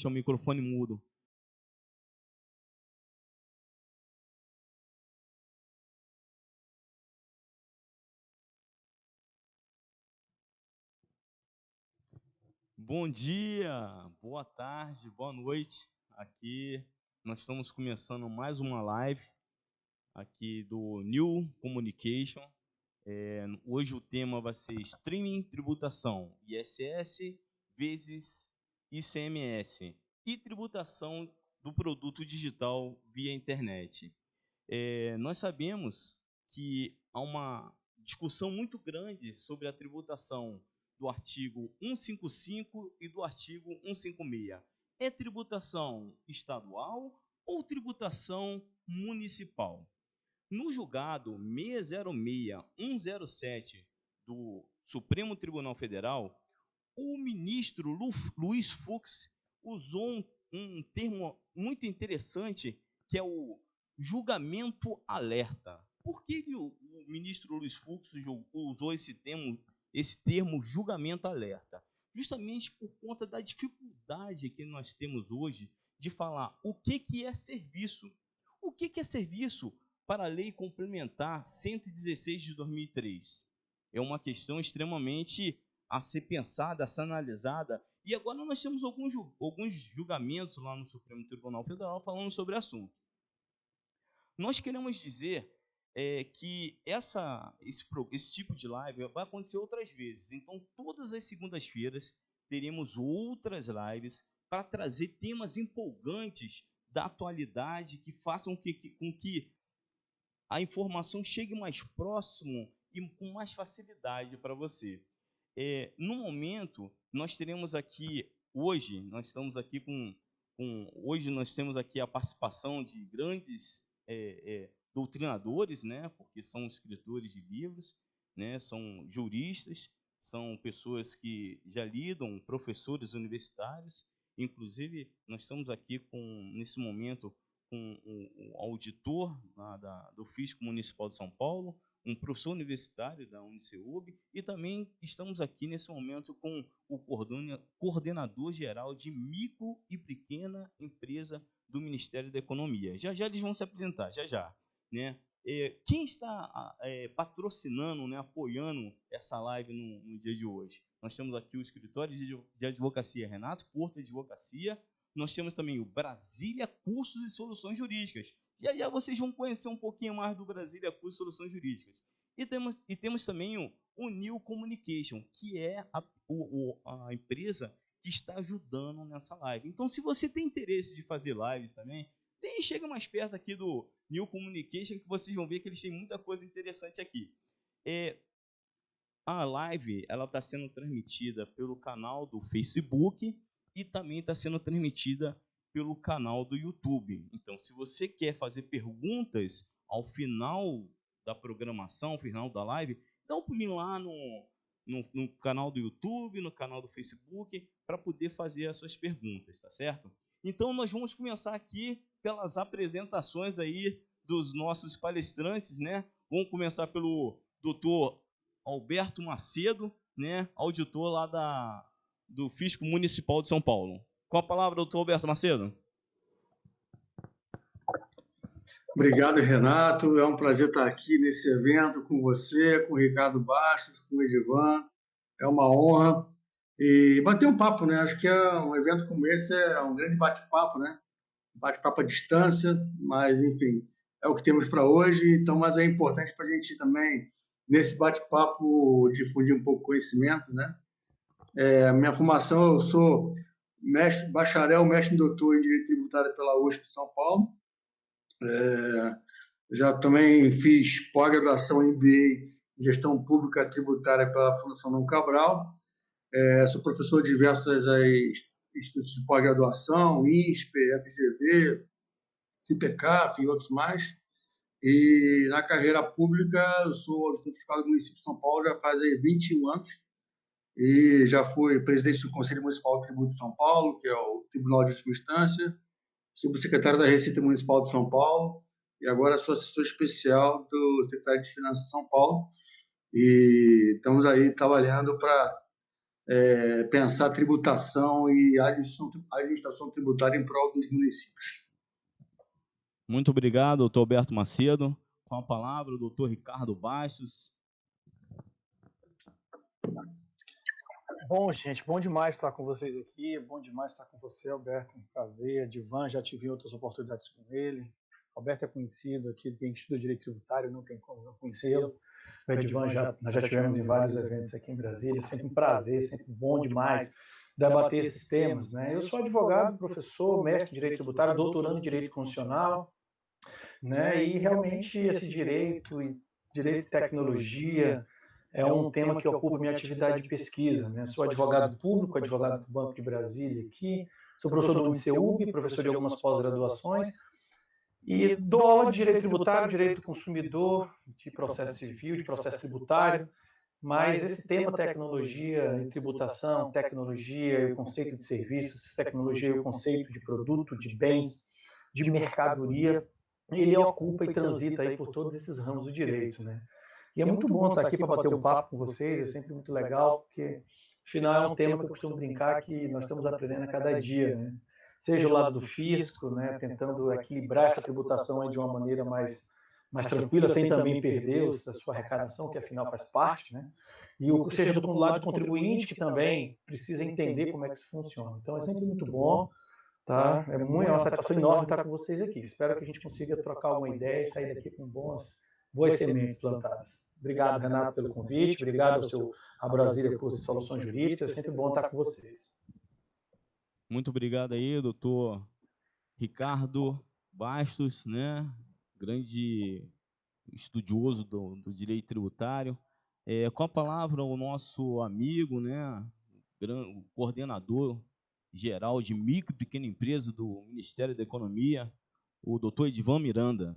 Deixa o microfone mudo. Bom dia, boa tarde, boa noite. Aqui nós estamos começando mais uma live aqui do New Communication. Hoje o tema vai ser Streaming Tributação, ISS vezes ICMS e tributação do produto digital via internet. Nós sabemos que há uma discussão muito grande sobre a tributação do artigo 155 e do artigo 156. É tributação estadual ou tributação municipal? No julgado 606-107 do Supremo Tribunal Federal, o ministro Luiz Fux usou um termo muito interessante, que é o julgamento alerta. Por que o ministro Luiz Fux usou esse termo julgamento alerta? Justamente por conta da dificuldade que nós temos hoje de falar o que é serviço. O que é serviço para a Lei Complementar 116 de 2003? É uma questão extremamente a ser pensada, a ser analisada. E agora nós temos alguns julgamentos lá no Supremo Tribunal Federal falando sobre o assunto. Nós queremos dizer que esse tipo de live vai acontecer outras vezes. Então, todas as segundas-feiras, teremos outras lives para trazer temas empolgantes da atualidade que façam com que a informação chegue mais próximo e com mais facilidade para você. No momento, nós teremos aqui, hoje, nós temos aqui a participação de grandes doutrinadores, né, porque são escritores de livros, né, são juristas, são pessoas que já lidam, professores universitários. Inclusive, nós estamos aqui nesse momento, com o auditor do Fisco Municipal de São Paulo, um professor universitário da Uniceub, e também estamos aqui nesse momento com o coordenador geral de micro e pequena empresa do Ministério da Economia. Já já eles vão se apresentar, já já, né? Quem está patrocinando, né, apoiando essa live no dia de hoje? Nós temos aqui o escritório de advocacia Renato Porto Advocacia. Nós temos também o Brasília Cursos e Soluções Jurídicas. Já já vocês vão conhecer um pouquinho mais do Brasília Cursos e Soluções Jurídicas. E temos também o New Communication, que é a empresa que está ajudando nessa live. Então, se você tem interesse de fazer lives também, chega mais perto aqui do New Communication, que vocês vão ver que eles têm muita coisa interessante aqui. A live está sendo transmitida pelo canal do Facebook e também está sendo transmitida pelo canal do YouTube. Então, se você quer fazer perguntas ao final da programação, ao final da live, dá um pulinho lá no canal do YouTube, no canal do Facebook, para poder fazer as suas perguntas, tá certo? Então, nós vamos começar aqui pelas apresentações aí dos nossos palestrantes, né? Vamos começar pelo doutor Alberto Macedo, né? Auditor lá do Fisco Municipal de São Paulo. Com a palavra, doutor Alberto Macedo. Obrigado, Renato. É um prazer estar aqui nesse evento com você, com o Ricardo Bastos, com o Edivan. É uma honra. E bater um papo, né? Acho que um evento como esse é um grande bate-papo, né? Bate-papo à distância, mas, enfim, é o que temos para hoje. Então, mas é importante para a gente também, nesse bate-papo, difundir um pouco conhecimento, né? Minha formação, eu sou bacharel, mestre e doutor em Direito Tributário pela USP São Paulo. Já também fiz pós-graduação em MBA em Gestão Pública Tributária pela Fundação Dom Cabral. Sou professor de diversas institutos de pós-graduação, INSPE, FGV, FIPECAF e outros mais. E na carreira pública, eu sou auditor fiscal do município de São Paulo já faz 21 anos. E já fui presidente do Conselho Municipal do Tributo de São Paulo, que é o Tribunal de Última Instância, subsecretário da Receita Municipal de São Paulo, e agora sou assessor especial do Secretário de Finanças de São Paulo. E estamos aí trabalhando para pensar tributação e administração tributária em prol dos municípios. Muito obrigado, doutor Alberto Macedo. Com a palavra, o doutor Ricardo Bastos. Bom, gente, bom demais estar com vocês aqui, bom demais estar com você, Alberto, um prazer. Divan, já tive outras oportunidades com ele. Alberto é conhecido aqui, tem estudo de direito tributário, não tem como não conhecê-lo. O Edivan, nós já tivemos em vários eventos aqui em Brasília, sempre um prazer, sempre bom demais debater esses temas, né? Eu sou advogado, professor, mestre em direito tributário, doutorando em direito constitucional, né? E realmente esse direito e direito e tecnologia é um tema que ocupa minha atividade de pesquisa, né? Sou advogado público, advogado do Banco de Brasília aqui, sou professor do UniceuB, professor de algumas pós-graduações, e dou aula de direito tributário, direito do consumidor, de processo civil, de processo tributário, mas esse tema tecnologia e tributação, tecnologia e o conceito de serviços, tecnologia e o conceito de produto, de bens, de mercadoria, ele ocupa e transita aí por todos esses ramos do direito, né? E é muito bom estar aqui para bater um papo com vocês, é sempre muito legal, porque, afinal, é um tema que eu costumo brincar que nós estamos aprendendo a cada dia, né? Seja o lado do fisco, né, tentando equilibrar essa tributação aí de uma maneira mais tranquila, sem também perder a sua arrecadação, que afinal faz parte, né? E seja do lado do contribuinte, que também precisa entender como é que isso funciona. Então, é sempre muito bom, tá? É uma satisfação enorme estar com vocês aqui. Espero que a gente consiga trocar uma ideia e sair daqui com boas sementes plantadas. Obrigado, Renato, pelo convite. Obrigado à Brasília Curso de Soluções Jurídicas. É sempre bom estar com vocês. Muito obrigado aí, doutor Ricardo Bastos, né? Grande estudioso do direito tributário. Com a palavra, o nosso amigo, né? O coordenador geral de micro e pequena empresa do Ministério da Economia, o doutor Edivan Miranda.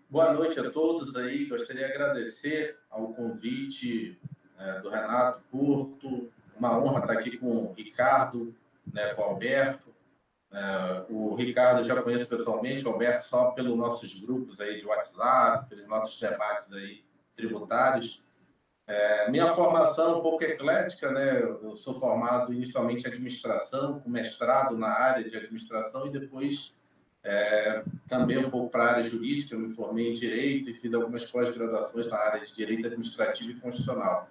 Boa noite a todos aí. Gostaria de agradecer ao convite do Renato Curto. Uma honra estar aqui com o Ricardo, né, com o Alberto. O Ricardo eu já conheço pessoalmente, o Alberto só pelos nossos grupos aí de WhatsApp, pelos nossos debates aí tributários. Minha formação é um pouco eclética, né? Eu sou formado inicialmente em administração, com mestrado na área de administração e depois também um pouco para a área jurídica. Eu me formei em Direito e fiz algumas pós-graduações na área de Direito Administrativo e Constitucional.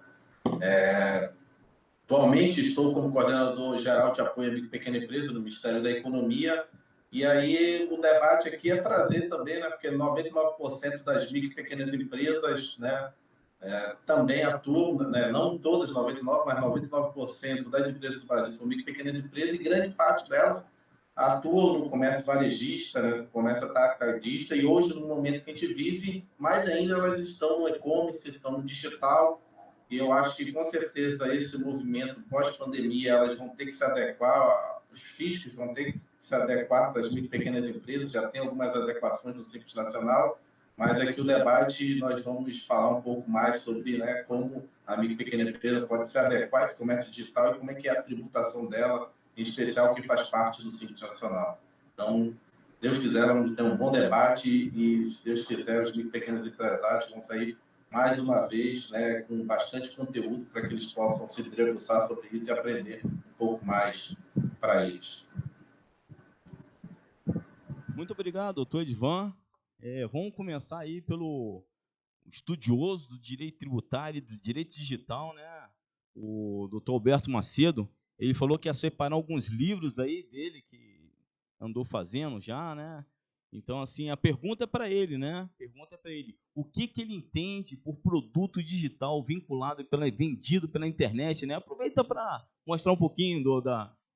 Atualmente estou como coordenador geral de apoio à micro e pequena empresa no Ministério da Economia. E aí o debate aqui é trazer também, né, porque 99% das micro e pequenas empresas, né, também atuam, né, não todas, 99%, mas 99% das empresas do Brasil são micro e pequenas empresas e grande parte delas atuam no comércio varejista, né, no comércio atacadista, e hoje, no momento que a gente vive, mais ainda elas estão no e-commerce, estão no digital. E eu acho que, com certeza, esse movimento pós-pandemia, elas vão ter que se adequar, os fiscos vão ter que se adequar para as micro e pequenas empresas, já tem algumas adequações no Simples Nacional, mas aqui o debate nós vamos falar um pouco mais sobre, né, como a micro e pequena empresa pode se adequar a esse comércio digital e como é que é a tributação dela, em especial que faz parte do Simples Nacional. Então, Deus quiser, vamos ter um bom debate e, se Deus quiser, os micro e pequenos empresários vão sair mais uma vez, né, com bastante conteúdo para que eles possam se debruçar sobre isso e aprender um pouco mais para eles. Muito obrigado, doutor Edivan. Vamos começar aí pelo estudioso do direito tributário e do direito digital, né? O doutor Alberto Macedo. Ele falou que ia separar alguns livros aí dele que andou fazendo já, né? Então, assim, a pergunta é para ele, né? O que ele entende por produto digital vinculado, vendido pela internet, né? Aproveita para mostrar um pouquinho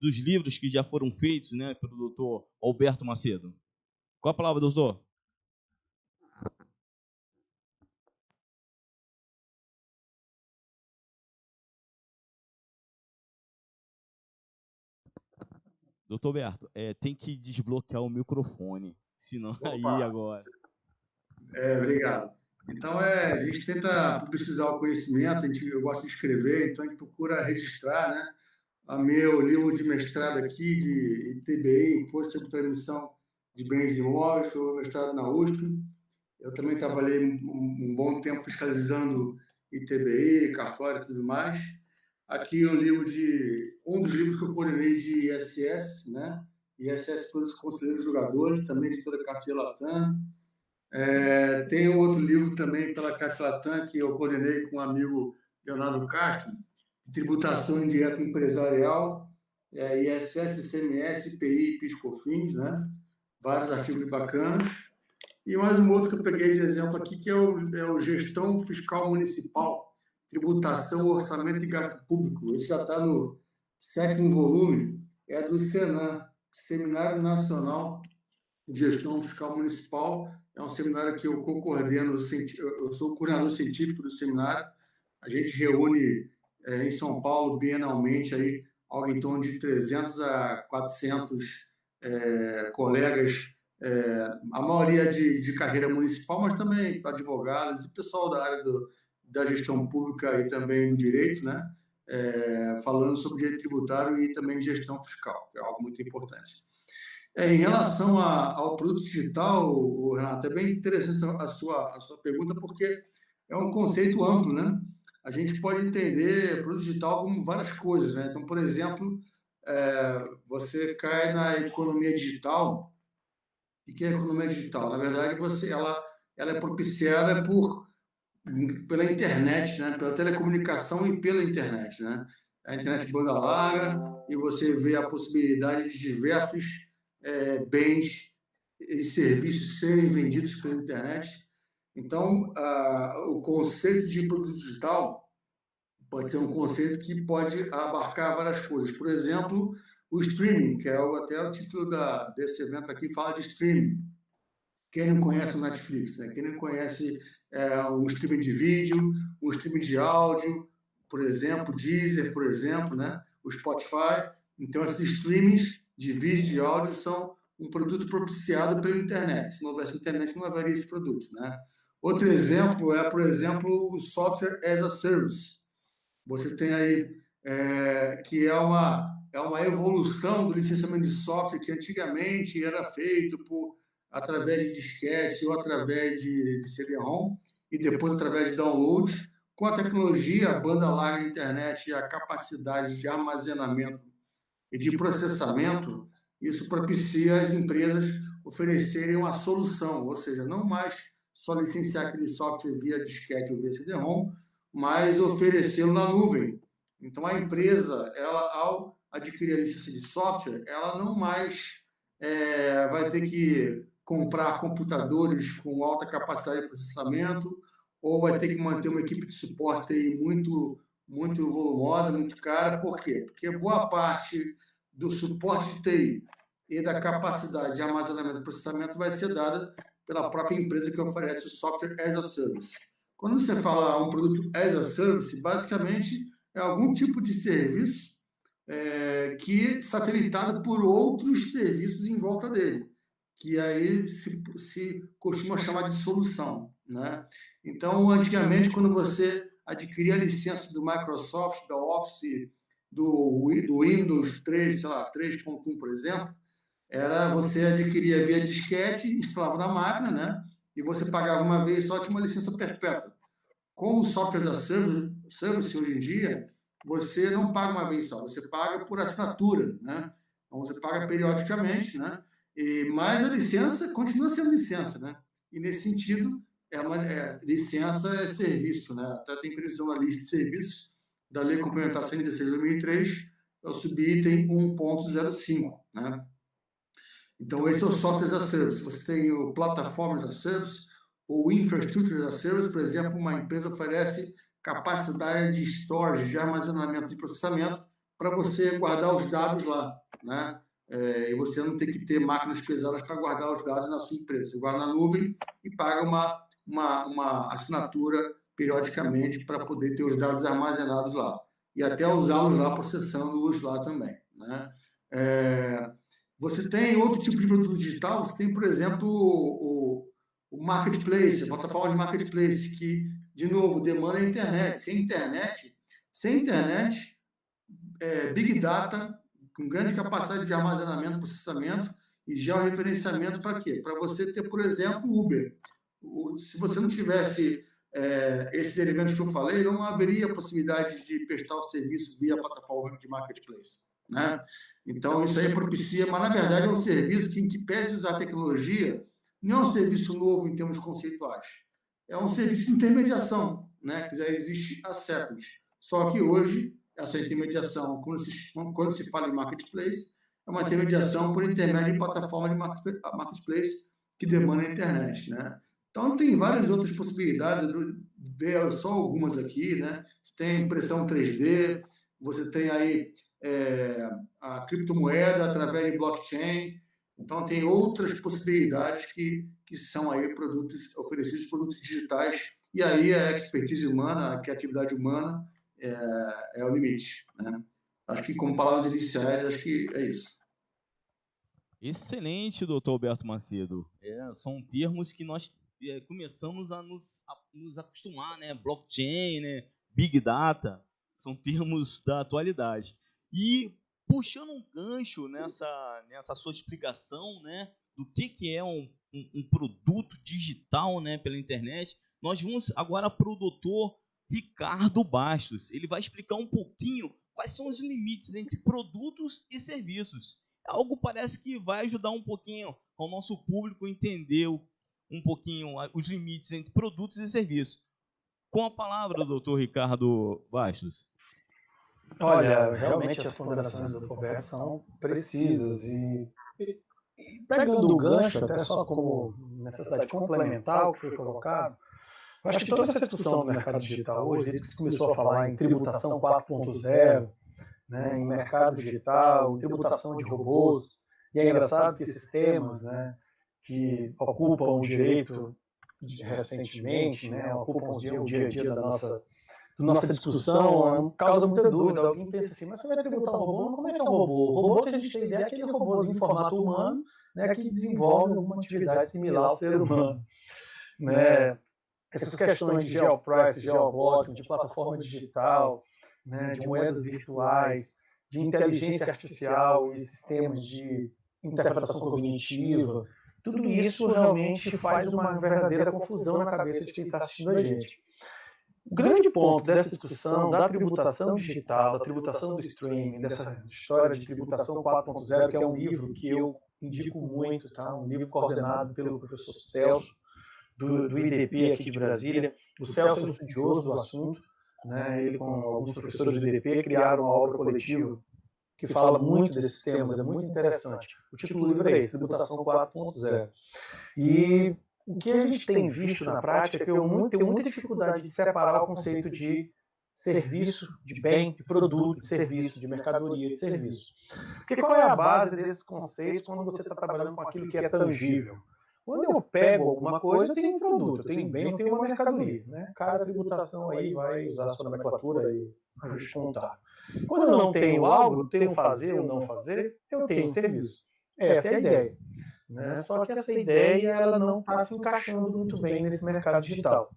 dos livros que já foram feitos, né, pelo doutor Alberto Macedo. Qual a palavra, doutor? Doutor Alberto, tem que desbloquear o microfone, senão aí agora. Obrigado. Então, a gente tenta publicizar o conhecimento, eu gosto de escrever, então a gente procura registrar, né? O meu livro de mestrado aqui, de TBI, Imposto sobre Transmissão de Bens Imóveis, foi mestrado na USP. Eu também trabalhei um bom tempo fiscalizando ITBI, cartório e tudo mais. Aqui um dos livros que eu coordenei de ISS, né? ISS para os conselheiros jogadores, também editora Cartier Latam. Tem outro livro também pela Cartier Latam que eu coordenei com o amigo Leonardo Castro, Tributação Indireta Empresarial, ISS, ICMS, IPI, PIS/COFINS, né? Vários artigos bacanas. E mais um outro que eu peguei de exemplo aqui, que é o Gestão Fiscal Municipal, Tributação, Orçamento e Gasto Público. Esse já está no 7º volume, é do Senan, Seminário Nacional de Gestão Fiscal Municipal. É um seminário que eu coordeno, eu sou o coordenador científico do seminário. A gente reúne em São Paulo, bienalmente, aí, algo em torno de 300 a 400 colegas, a maioria de carreira municipal, mas também advogados e pessoal da área da gestão pública e também do direito, né? Falando sobre direito tributário e também gestão fiscal, que é algo muito importante. Em relação ao produto digital, Renato, é bem interessante a sua pergunta, porque é um conceito amplo, né? A gente pode entender produto digital como várias coisas, né? Então, por exemplo, você cai na economia digital. O que é a economia digital? Na verdade, ela é propiciada pela internet, né? Pela telecomunicação e pela internet, né? A internet banda larga, e você vê a possibilidade de diversos bens e serviços serem vendidos pela internet. Então, o conceito de produto digital pode ser um conceito que pode abarcar várias coisas. Por exemplo, o streaming, que é até o título desse evento aqui, fala de streaming. Quem não conhece o Netflix, né? Quem não conhece um streaming de vídeo, um streaming de áudio, por exemplo, Deezer, por exemplo, né? O Spotify. Então, esses streamings de vídeo e de áudio são um produto propiciado pela internet. Se não houvesse internet, não haveria esse produto, né? Outro exemplo por exemplo, o Software as a Service. Você tem aí que é uma evolução do licenciamento de software que antigamente era feito através de disquete ou através de CD-ROM e depois através de download. Com a tecnologia, a banda larga da internet e a capacidade de armazenamento e de processamento, isso propicia as empresas oferecerem uma solução, ou seja, não mais só licenciar aquele software via disquete ou via CD-ROM, mas oferecê-lo na nuvem. Então, a empresa, ao adquirir a licença de software, ela não mais vai ter que comprar computadores com alta capacidade de processamento, ou vai ter que manter uma equipe de suporte aí muito, muito volumosa, muito cara. Por quê? Porque boa parte do suporte de TI e da capacidade de armazenamento e processamento vai ser dada pela própria empresa que oferece o software as a service. Quando você fala um produto as a service, basicamente é algum tipo de serviço que satelitado por outros serviços em volta dele, que aí se costuma chamar de solução, né? Então, antigamente, quando você adquiria a licença do Microsoft, da Office, do Windows 3, sei lá, 3.1, por exemplo, você adquiria via disquete, instalava na máquina, né? E você pagava uma vez só, tinha uma licença perpétua. Com o software as a service hoje em dia, você não paga uma vez só, você paga por assinatura, né? Então, você paga periodicamente, né? Mas a licença continua sendo licença, né? E, nesse sentido, licença é serviço, né? Até tem previsão na lista de serviços da Lei Complementar 116 de 2003, é o subitem 1.05, né? Então, esse é o software as a service. Você tem o plataforma as a service, ou infrastructure as a service. Por exemplo, uma empresa oferece capacidade de storage, de armazenamento e processamento para você guardar os dados lá, né? E você não tem que ter máquinas pesadas para guardar os dados na sua empresa. Você guarda na nuvem e paga uma assinatura periodicamente para poder ter os dados armazenados lá. E até usá-los lá, processando-os lá também, né? Você tem outro tipo de produto digital, você tem, por exemplo, o marketplace, a plataforma de marketplace, que, de novo, demanda a internet. Sem internet, Big Data, com grande capacidade de armazenamento, processamento e georreferenciamento para quê? Para você ter, por exemplo, Uber. Se você não tivesse esses elementos que eu falei, não haveria possibilidade de prestar o serviço via plataforma de marketplace, né? Então, isso aí propicia, mas, na verdade, é um serviço que, em que pese usar tecnologia, não é um serviço novo em termos conceituais. É um serviço de intermediação, né, que já existe há séculos. Só que hoje, essa intermediação, quando se fala em marketplace, é uma intermediação por intermédio de plataforma de marketplace que demanda a internet, né? Então, tem várias outras possibilidades, só algumas aqui, né? Você tem impressão 3D, você tem aí a criptomoeda através de blockchain. Então, tem outras possibilidades que são aí oferecidos produtos digitais, e aí a expertise humana, a criatividade humana é o limite, né? Acho que, como palavras iniciais, acho que é isso. Excelente, doutor Alberto Macedo. São termos que nós começamos a nos acostumar, né? Blockchain, né? Big Data, são termos da atualidade. E puxando um gancho nessa sua explicação, né, do que é um produto digital, né, pela internet, nós vamos agora para o doutor Ricardo Bastos. Ele vai explicar um pouquinho quais são os limites entre produtos e serviços. Algo parece que vai ajudar um pouquinho ao nosso público entender um pouquinho os limites entre produtos e serviços. Com a palavra, doutor Ricardo Bastos. Olha, realmente as ponderações do Roberto são precisas e pegando o gancho, até só como necessidade complementar o que foi colocado, eu acho que toda essa discussão do mercado digital hoje, desde que se começou a falar em tributação 4.0, né, em mercado digital, em tributação de robôs, e é engraçado que esses temas, né, que ocupam o direito recentemente, né, ocupam o dia a dia da nossa discussão, causa muita dúvida. Alguém pensa assim, mas você vai tributar um robô? Mas como é que é um robô? O robô que a gente tem ideia é aquele robôzinho em formato humano, né, que desenvolve alguma atividade similar ao ser humano, né? Essas questões de geoprice, geoblocking, de plataforma digital, né, de moedas virtuais, de inteligência artificial e sistemas de interpretação cognitiva, tudo isso realmente faz uma verdadeira confusão na cabeça de quem está assistindo a gente. O grande ponto dessa discussão da tributação digital, da tributação do streaming, dessa história de tributação 4.0, que é um livro que eu indico muito, tá? Um livro coordenado pelo professor Celso, do IDP aqui de Brasília. O Celso é um estudioso do assunto, né? Ele com alguns professores do IDP criaram uma obra coletiva que fala muito desses temas, é muito interessante. O título do livro é esse, Tributação 4.0. E o que a gente tem visto na prática é que eu tenho muita dificuldade de separar o conceito de serviço, de bem, de produto, de serviço, de mercadoria, de serviço. Porque qual é a base desses conceitos quando você está trabalhando com aquilo que é tangível? Quando eu pego alguma coisa, eu tenho um produto, eu tenho um bem, eu tenho uma mercadoria, né? Cada tributação aí vai usar a sua nomenclatura e ajuste contábil. Quando eu não tenho algo, eu tenho fazer ou não fazer, eu tenho um serviço. Essa é a ideia. Né? Só que essa ideia ela não está se encaixando muito bem nesse mercado digital.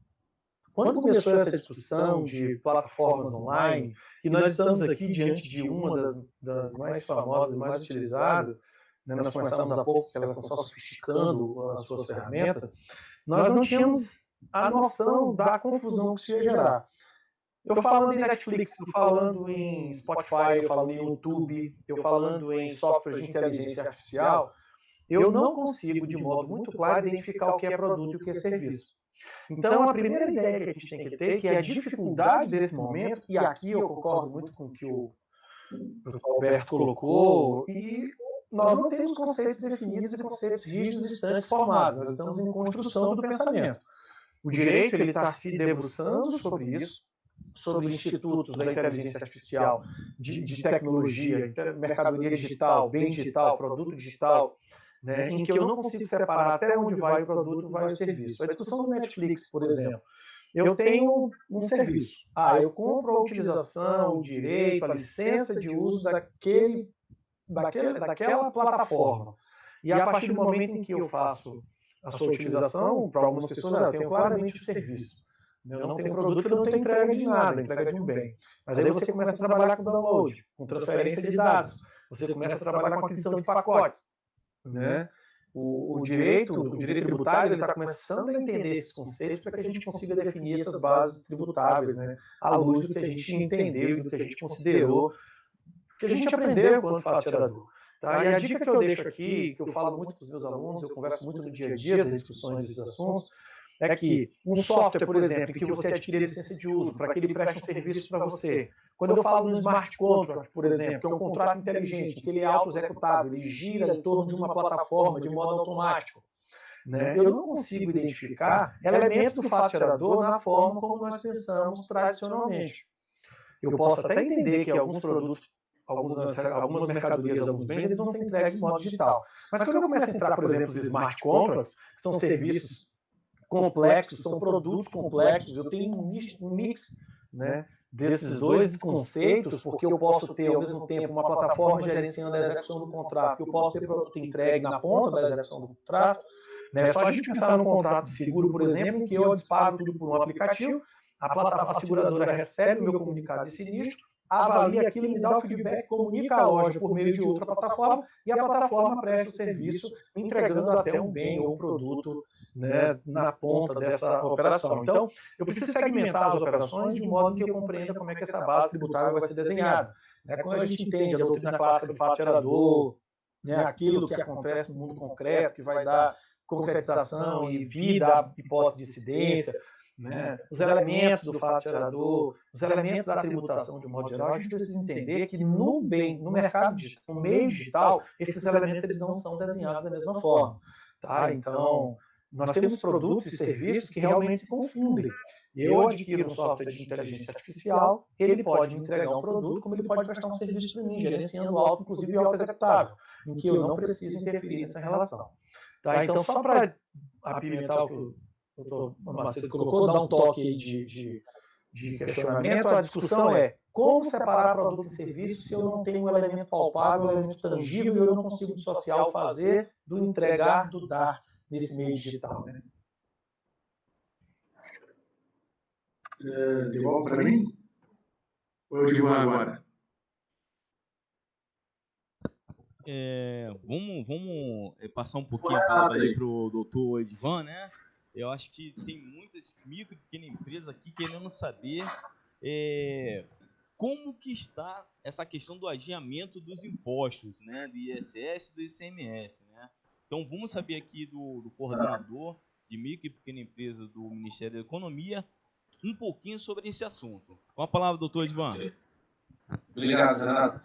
Quando começou essa discussão de plataformas online, e nós estamos aqui diante de uma das mais famosas e mais utilizadas, né? Nós começamos há pouco que elas estão só sofisticando as suas ferramentas, nós não tínhamos a noção da confusão que isso ia gerar. Eu falando em Netflix, eu falando em Spotify, eu falando em YouTube, eu falando em software de inteligência artificial, eu não consigo, de modo muito claro, identificar o que é produto e o que é serviço. Então, a primeira ideia que a gente tem que ter, que é a dificuldade desse momento, e aqui eu concordo muito com o que o Alberto colocou, e nós não temos conceitos definidos e conceitos rígidos estantes formados, nós estamos em construção do pensamento. O direito está se debruçando sobre isso, sobre institutos da inteligência artificial, de tecnologia, mercadoria digital, bem digital, produto digital, né, em que eu não consigo separar até onde vai o produto, vai o serviço. A discussão do Netflix, por exemplo. Eu tenho um serviço. Eu compro a utilização, o direito, a licença de uso daquela plataforma. E a partir do momento em que eu faço a sua utilização, para algumas pessoas, eu tenho claramente o serviço. Eu não tenho produto, eu não tenho entrega de nada, entrega de um bem. Mas aí você começa a trabalhar com download, com transferência de dados. Você começa a trabalhar com aquisição de pacotes, né? o direito tributário está começando a entender esses conceitos para que a gente consiga definir essas bases tributáveis, né, à luz do que a gente entendeu e do que a gente considerou, que a gente aprendeu enquanto fato gerador. Tá? E a dica que eu deixo aqui, que eu falo muito com os meus alunos, eu converso muito no dia a dia das discussões desses assuntos, é que um software, por exemplo, em que você adquire a licença de uso para que ele preste um serviço para você. Quando eu falo no smart contract, por exemplo, que é um contrato inteligente, que ele é auto-executável, ele gira em torno de uma plataforma de modo automático, né? Eu não consigo identificar elementos do fato gerador na forma como nós pensamos tradicionalmente. Eu posso até entender que alguns produtos, algumas mercadorias, alguns bens, eles vão ser entregues de modo digital. Mas quando eu começo a entrar, por exemplo, os smart contracts, que são serviços complexos, são produtos complexos, eu tenho um mix, né, desses dois conceitos, porque eu posso ter, ao mesmo tempo, uma plataforma gerenciando a execução do contrato, eu posso ter produto entregue na ponta da execução do contrato, né? Só a gente pensar num contrato de seguro, por exemplo, em que eu disparo tudo por um aplicativo, a seguradora recebe o meu comunicado de sinistro, avalia aquilo, me dá o feedback, comunica a loja por meio de outra plataforma, e a plataforma presta o serviço, entregando até um bem ou um produto, né, na ponta dessa operação. Então, eu preciso segmentar as operações de modo que eu compreenda como é que essa base tributária vai ser desenhada. Quando a gente entende a doutrina clássica do fato gerador, né, aquilo que acontece no mundo concreto, que vai dar concretização e vida à hipótese de incidência, né, os elementos do fato gerador, os elementos da tributação de um modo geral, a gente precisa entender que no mercado digital, no meio digital, esses elementos eles não são desenhados da mesma forma. Tá? Então, nós temos produtos e serviços que realmente se confundem. Eu adquiro um software de inteligência artificial, ele pode me entregar um produto, como ele pode prestar um serviço para mim, gerenciando alto, inclusive auto-executável, em que eu não preciso interferir nessa relação. Tá? Então, só para apimentar o que o doutor Macedo colocou, dar um toque aí de questionamento, a discussão é como separar produto e serviço se eu não tenho um elemento palpável, um elemento tangível, e eu não consigo dissociar o fazer do entregar, do dar nesse meio digital. Né? Devolve para mim? Ou eu digo agora? Vamos passar um pouquinho a palavra aí para o doutor Edvan, né? Eu acho que tem muitas micro e pequenas empresas aqui querendo saber como que está essa questão do ageamento dos impostos, né? Do ISS e do ICMS, né? Então, vamos saber aqui do coordenador de micro e pequena empresa do Ministério da Economia um pouquinho sobre esse assunto. Com a palavra, doutor Edvan. Obrigado, Renato.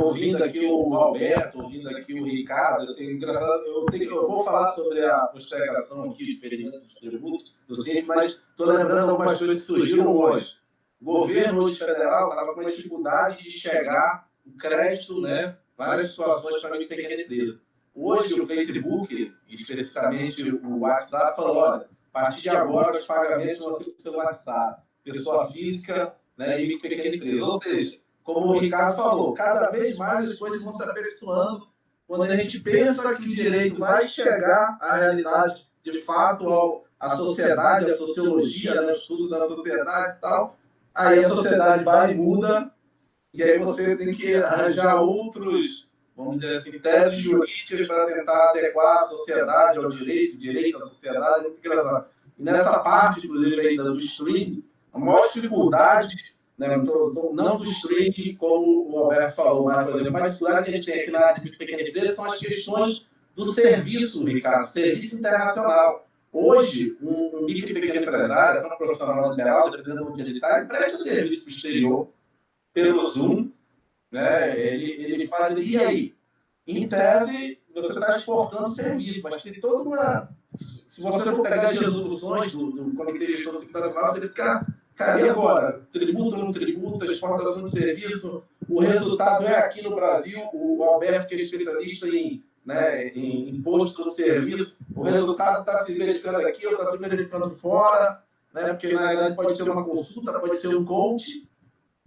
Ouvindo aqui o Alberto, ouvindo aqui o Ricardo, assim, engraçado, eu vou falar sobre a postergação aqui, o diferimento dos tributos do Simples, mas estou lembrando algumas coisas que surgiram hoje. O governo hoje federal estava com uma dificuldade de chegar o crédito, né, várias situações para a pequena empresa. Hoje o Facebook, especificamente o WhatsApp, falou, olha, a partir de agora os pagamentos vão ser pelo WhatsApp, pessoa física, né, e pequena empresa. Ou seja, como o Ricardo falou, cada vez mais as coisas vão se aperfeiçoando quando a gente pensa que o direito vai chegar à realidade, de fato, à sociedade, à sociologia, né, o estudo da sociedade e tal, aí a sociedade vai e muda, e aí você tem que arranjar outros, vamos dizer assim, teses jurídicas para tentar adequar a sociedade ao direito, o direito à sociedade, muito engraçado. E nessa parte, inclusive, aí do streaming, a maior dificuldade, né, não do streaming, como o Alberto falou, mas, por exemplo, a dificuldade que a gente tem aqui na área de pequena empresa são as questões do serviço, Ricardo, serviço internacional. Hoje, um micro e pequeno empresário, até um profissional liberal, dependendo do que ele está, ele presta serviço para o exterior, pelo Zoom, né? Ele faz, e aí? Em tese, você está exportando serviço, mas tem toda uma... Se você for pegar as resoluções do Comitê de Gestão do Tributo Nacional, você fica... Cara, e agora? Tributa ou não tributa? Exportação de serviço? O resultado é aqui no Brasil. O Alberto, que é especialista em imposto sobre serviço, o resultado está se verificando aqui ou está se verificando fora, né? Porque na verdade pode ser uma consulta, pode ser um coach.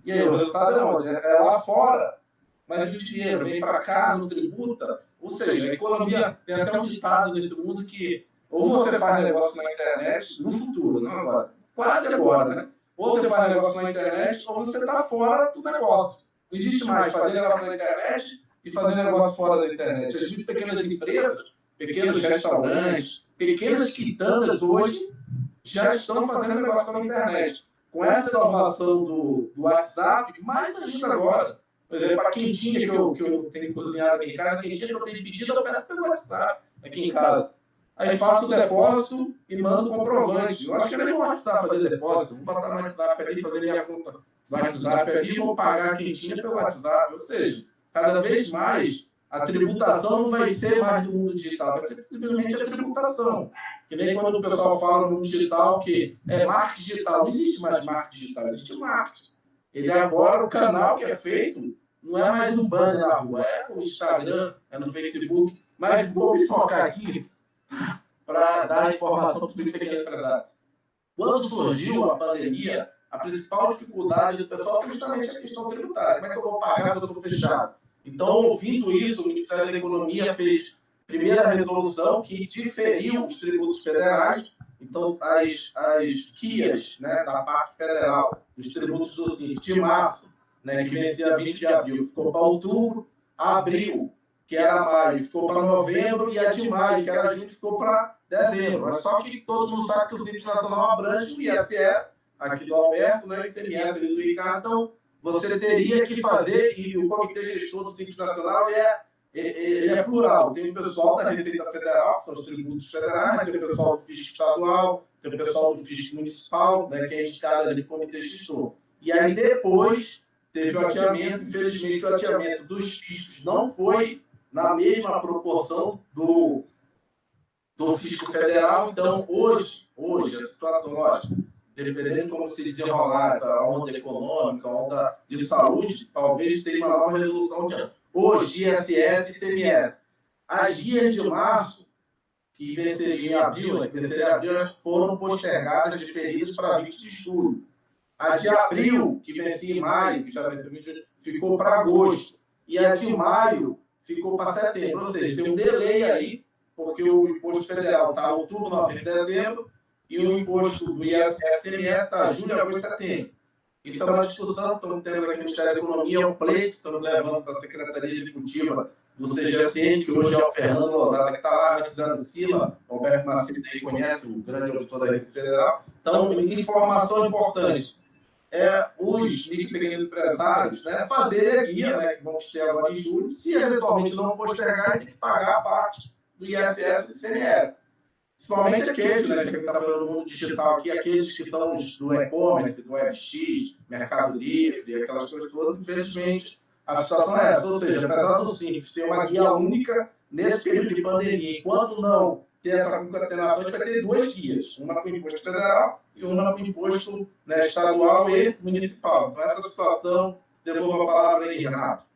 E aí, o resultado é onde? É lá fora. Mas o dinheiro vem para cá, não tributa. Ou seja, a economia tem até um ditado nesse mundo que ou você faz negócio na internet, no futuro, não agora, quase agora, né? Ou você faz negócio na internet ou você está fora do negócio. Não existe mais fazer negócio na internet e fazer negócio fora da internet. As muito pequenas empresas, pequenos restaurantes, pequenas quitandas hoje já estão fazendo negócio na internet. Com essa inovação do WhatsApp, mais ainda agora. Por exemplo, a quentinha que eu tenho cozinhado aqui em casa, a quentinha que eu tenho pedido, eu peço pelo WhatsApp aqui em casa. Aí faço o depósito e mando o comprovante. Eu acho que eu nem vou precisar fazer depósito. Vou botar no WhatsApp ali, fazer minha conta no WhatsApp ali e vou pagar a quentinha pelo WhatsApp. Ou seja, cada vez mais a tributação não vai ser mais do mundo digital, vai ser simplesmente a tributação. Que nem quando o pessoal fala no digital que é marketing digital. Não existe mais marketing digital, existe marketing. Ele é agora o canal que é feito, não é mais um banner na rua, é no Instagram, é no Facebook. Mas vou me focar aqui para dar informação para os pequenos empresários. Quando surgiu a pandemia, a principal dificuldade do pessoal foi justamente a questão tributária. Como é que eu vou pagar se eu estou fechado? Então, ouvindo isso, o Ministério da Economia fez a primeira resolução que diferiu os tributos federais. Então, as guias, né, da parte federal, dos tributos do Simples, de março, né, que vencia 20 de abril, ficou para outubro, abril, que era maio, ficou para novembro, e a de maio, que era junho, ficou para dezembro. Mas só que todo mundo sabe que o Simples Nacional abrange o ISS, aqui do Alberto, né, o ICMS ali do Ricardo. Então, você teria que fazer, e o Comitê Gestor do Simples Nacional ele é plural. Tem o pessoal da Receita Federal, que são os tributos federais, mas tem o pessoal do Fisco Estadual, tem o pessoal do Fisco Municipal, né, que é indicado ali do Comitê Gestor. E aí depois teve o ateamento, infelizmente o ateamento dos fiscos não foi na mesma proporção do Fisco Federal. Então, hoje a situação, lógico, dependendo de como se desenrolar essa onda econômica, a onda de saúde, talvez tenha uma nova resolução de hoje, ISS e ICMS. As guias de março, que venceriam em abril, elas foram postergadas, diferidas para 20 de julho. A de abril, que vencia em maio, que já venceu em 20 de julho, ficou para agosto. E a de maio ficou para setembro. Ou seja, tem um delay aí, porque o imposto federal está outubro, novembro, dezembro, e o imposto do ISS e ICMS está julho, agosto e setembro. Isso é uma discussão que estamos tendo aqui no Ministério da Economia, é um pleito que estamos levando para a Secretaria Executiva do CGSM, que hoje é o Fernando Lozada, que está lá, antes da Lucila, o Alberto Macedo aí conhece, o grande auditor da Receita Federal. Então, informação importante. Os micro e pequenos empresários, né, fazerem a guia, né, que vamos ter agora em julho, se eventualmente não postergar, tem que pagar a parte do ISS e do ICMS. Principalmente aqueles, né, que a gente está falando do mundo digital aqui, aqueles que são do e-commerce, do FX, Mercado Livre, aquelas coisas todas, infelizmente, a situação é essa. Ou seja, apesar do Simples ter uma guia única nesse período de pandemia, enquanto não ter essa concatenação, a gente vai ter duas guias, uma para o imposto federal e uma para o imposto, né, estadual e municipal. Então, essa situação, devolvo a palavra aí, Renato.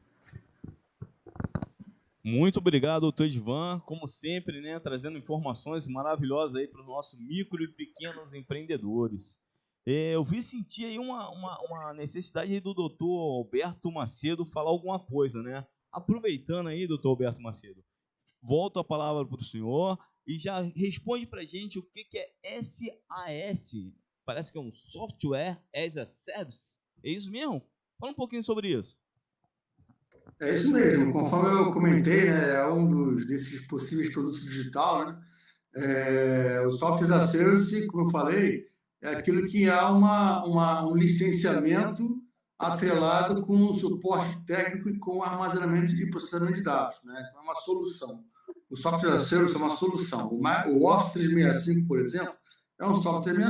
Muito obrigado, doutor Edvan, como sempre, né, trazendo informações maravilhosas aí para os nossos micro e pequenos empreendedores. Eu vi sentir aí uma necessidade aí do doutor Alberto Macedo falar alguma coisa, né? Aproveitando aí, doutor Alberto Macedo, volto a palavra para o senhor e já responde para a gente o que é SaaS. Parece que é um Software as a Service. É isso mesmo? Fala um pouquinho sobre isso. É isso mesmo, conforme eu comentei, né, é um desses possíveis produtos digital, né? O Software as a Service, como eu falei, é aquilo que há um licenciamento atrelado com o suporte técnico e com armazenamento e processamento de dados, né? Então, é uma solução. O Software as a Service é uma solução. O Office 365, por exemplo, é um software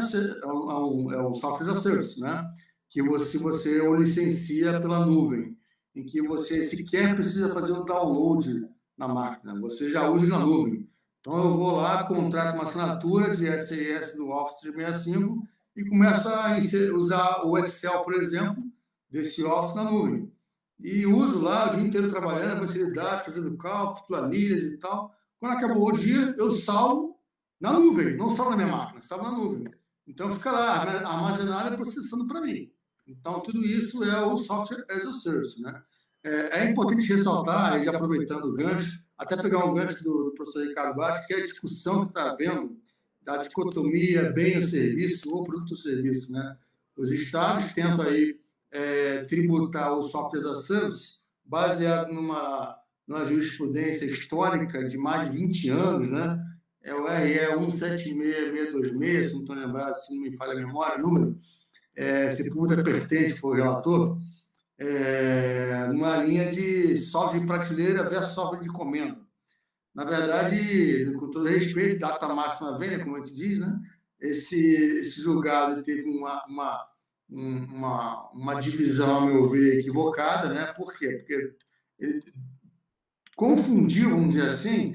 Software as a Service, né? Que você o licencia pela nuvem, em que você sequer precisa fazer o download na máquina, você já usa na nuvem. Então, eu vou lá, contrato uma assinatura de SaaS do Office 365 e começo a usar o Excel, por exemplo, desse Office na nuvem. E uso lá o dia inteiro trabalhando, facilidade, fazendo cálculos, planilhas e tal. Quando acabou o dia, eu salvo na nuvem, não salvo na minha máquina, salvo na nuvem. Então, fica lá armazenado e processando para mim. Então, tudo isso é o Software as a Service, né? É importante ressaltar, e já aproveitando o gancho, até pegar um gancho do professor Ricardo Baixo, que é a discussão que está havendo da dicotomia bem-serviço ou produto-serviço, né? Os estados tentam aí tributar o Software as a Service baseado numa jurisprudência histórica de mais de 20 anos, né? É o RE 176626, se não estou lembrado, se não me falha a memória, número, Sepúlveda Pertence foi o relator, numa linha de software de prateleira versus software de encomenda. Na verdade, com todo respeito, data máxima vênia, como a gente diz, né? Esse julgado teve uma divisão, a meu ver, equivocada, né? Por quê? Porque ele confundiu, vamos dizer assim,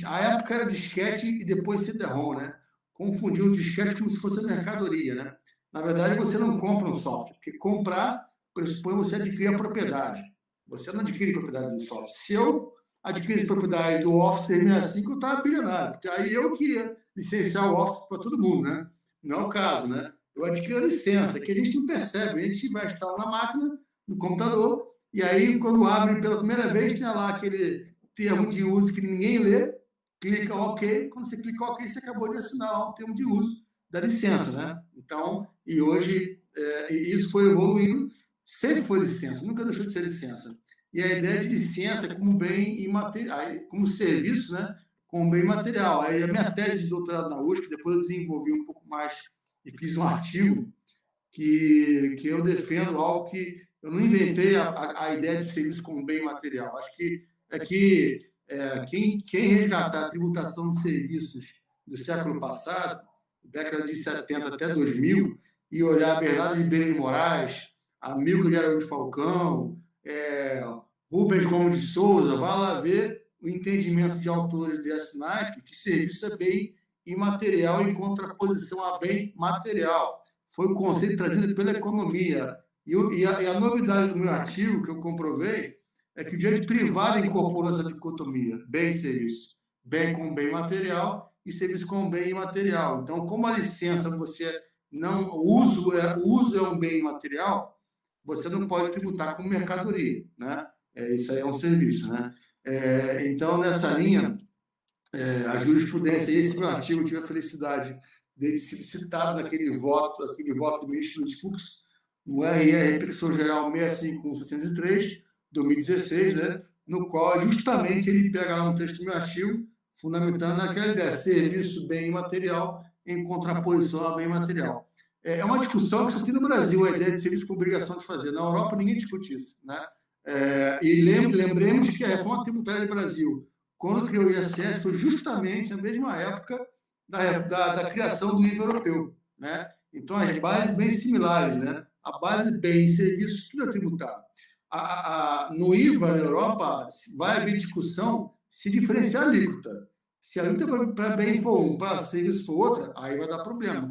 a época era disquete e depois CD-ROM, né? Confundiu o disquete como se fosse mercadoria, né? Na verdade, você não compra um software, porque comprar pressupõe você adquirir a propriedade. Você não adquire propriedade do software. Se eu adquirisse propriedade do Office 365, eu estava bilionário, porque aí eu que ia licenciar o Office para todo mundo, né? Não é o caso, né? Eu adquiro a licença, que a gente não percebe, a gente vai instalar na máquina, no computador, e aí, quando abre pela primeira vez, tem lá aquele termo de uso que ninguém lê, clica OK, quando você clica OK, você acabou de assinar lá um termo de uso da licença, né? Então, e hoje, isso foi evoluindo, sempre foi licença, nunca deixou de ser licença. E a ideia de licença como bem imaterial, como serviço, né? Como bem material. Aí a minha tese de doutorado na USP, depois eu desenvolvi um pouco mais e fiz um artigo que eu defendo algo que eu não inventei a ideia de serviço como bem material. Acho que quem resgatar a tributação de serviços do século passado, década de 70 até 2000, e olhar Bernardo Ribeiro de Moraes, Amilcar de Araújo Falcão, Rubens Gomes de Souza, vai lá ver o entendimento de autores desse naipe que serviço é bem imaterial em contraposição a bem material. Foi o conceito trazido pela economia. E a novidade do meu artigo, que eu comprovei, é que o direito privado incorporou essa dicotomia, bem e serviço. Bem com bem material e serviço com bem imaterial. Então, como a licença, o uso é um bem imaterial, você não pode tributar como mercadoria, né? Isso aí é um serviço, né? Então, nessa linha, a jurisprudência, esse meu artigo, eu tive a felicidade de ser citado naquele voto do ministro Luiz Fux, no RE, Repercussão Geral 65703, 2016, né? No qual justamente ele pega lá um texto do meu artigo, fundamentando naquela ideia, serviço bem imaterial em contraposição a bem material. É uma discussão que só tem no Brasil, a ideia de serviço com obrigação de fazer. Na Europa, ninguém discute isso, né? E lembremos que a reforma tributária do Brasil, quando criou o ISS, foi justamente na mesma época da criação do IVA europeu, né? Então, as bases bem similares, né? A base bem e serviços, tudo é tributado. No IVA, na Europa, vai haver discussão se diferenciar a alíquota. Se a alíquota para bem for um, para serviço for outra, aí vai dar problema,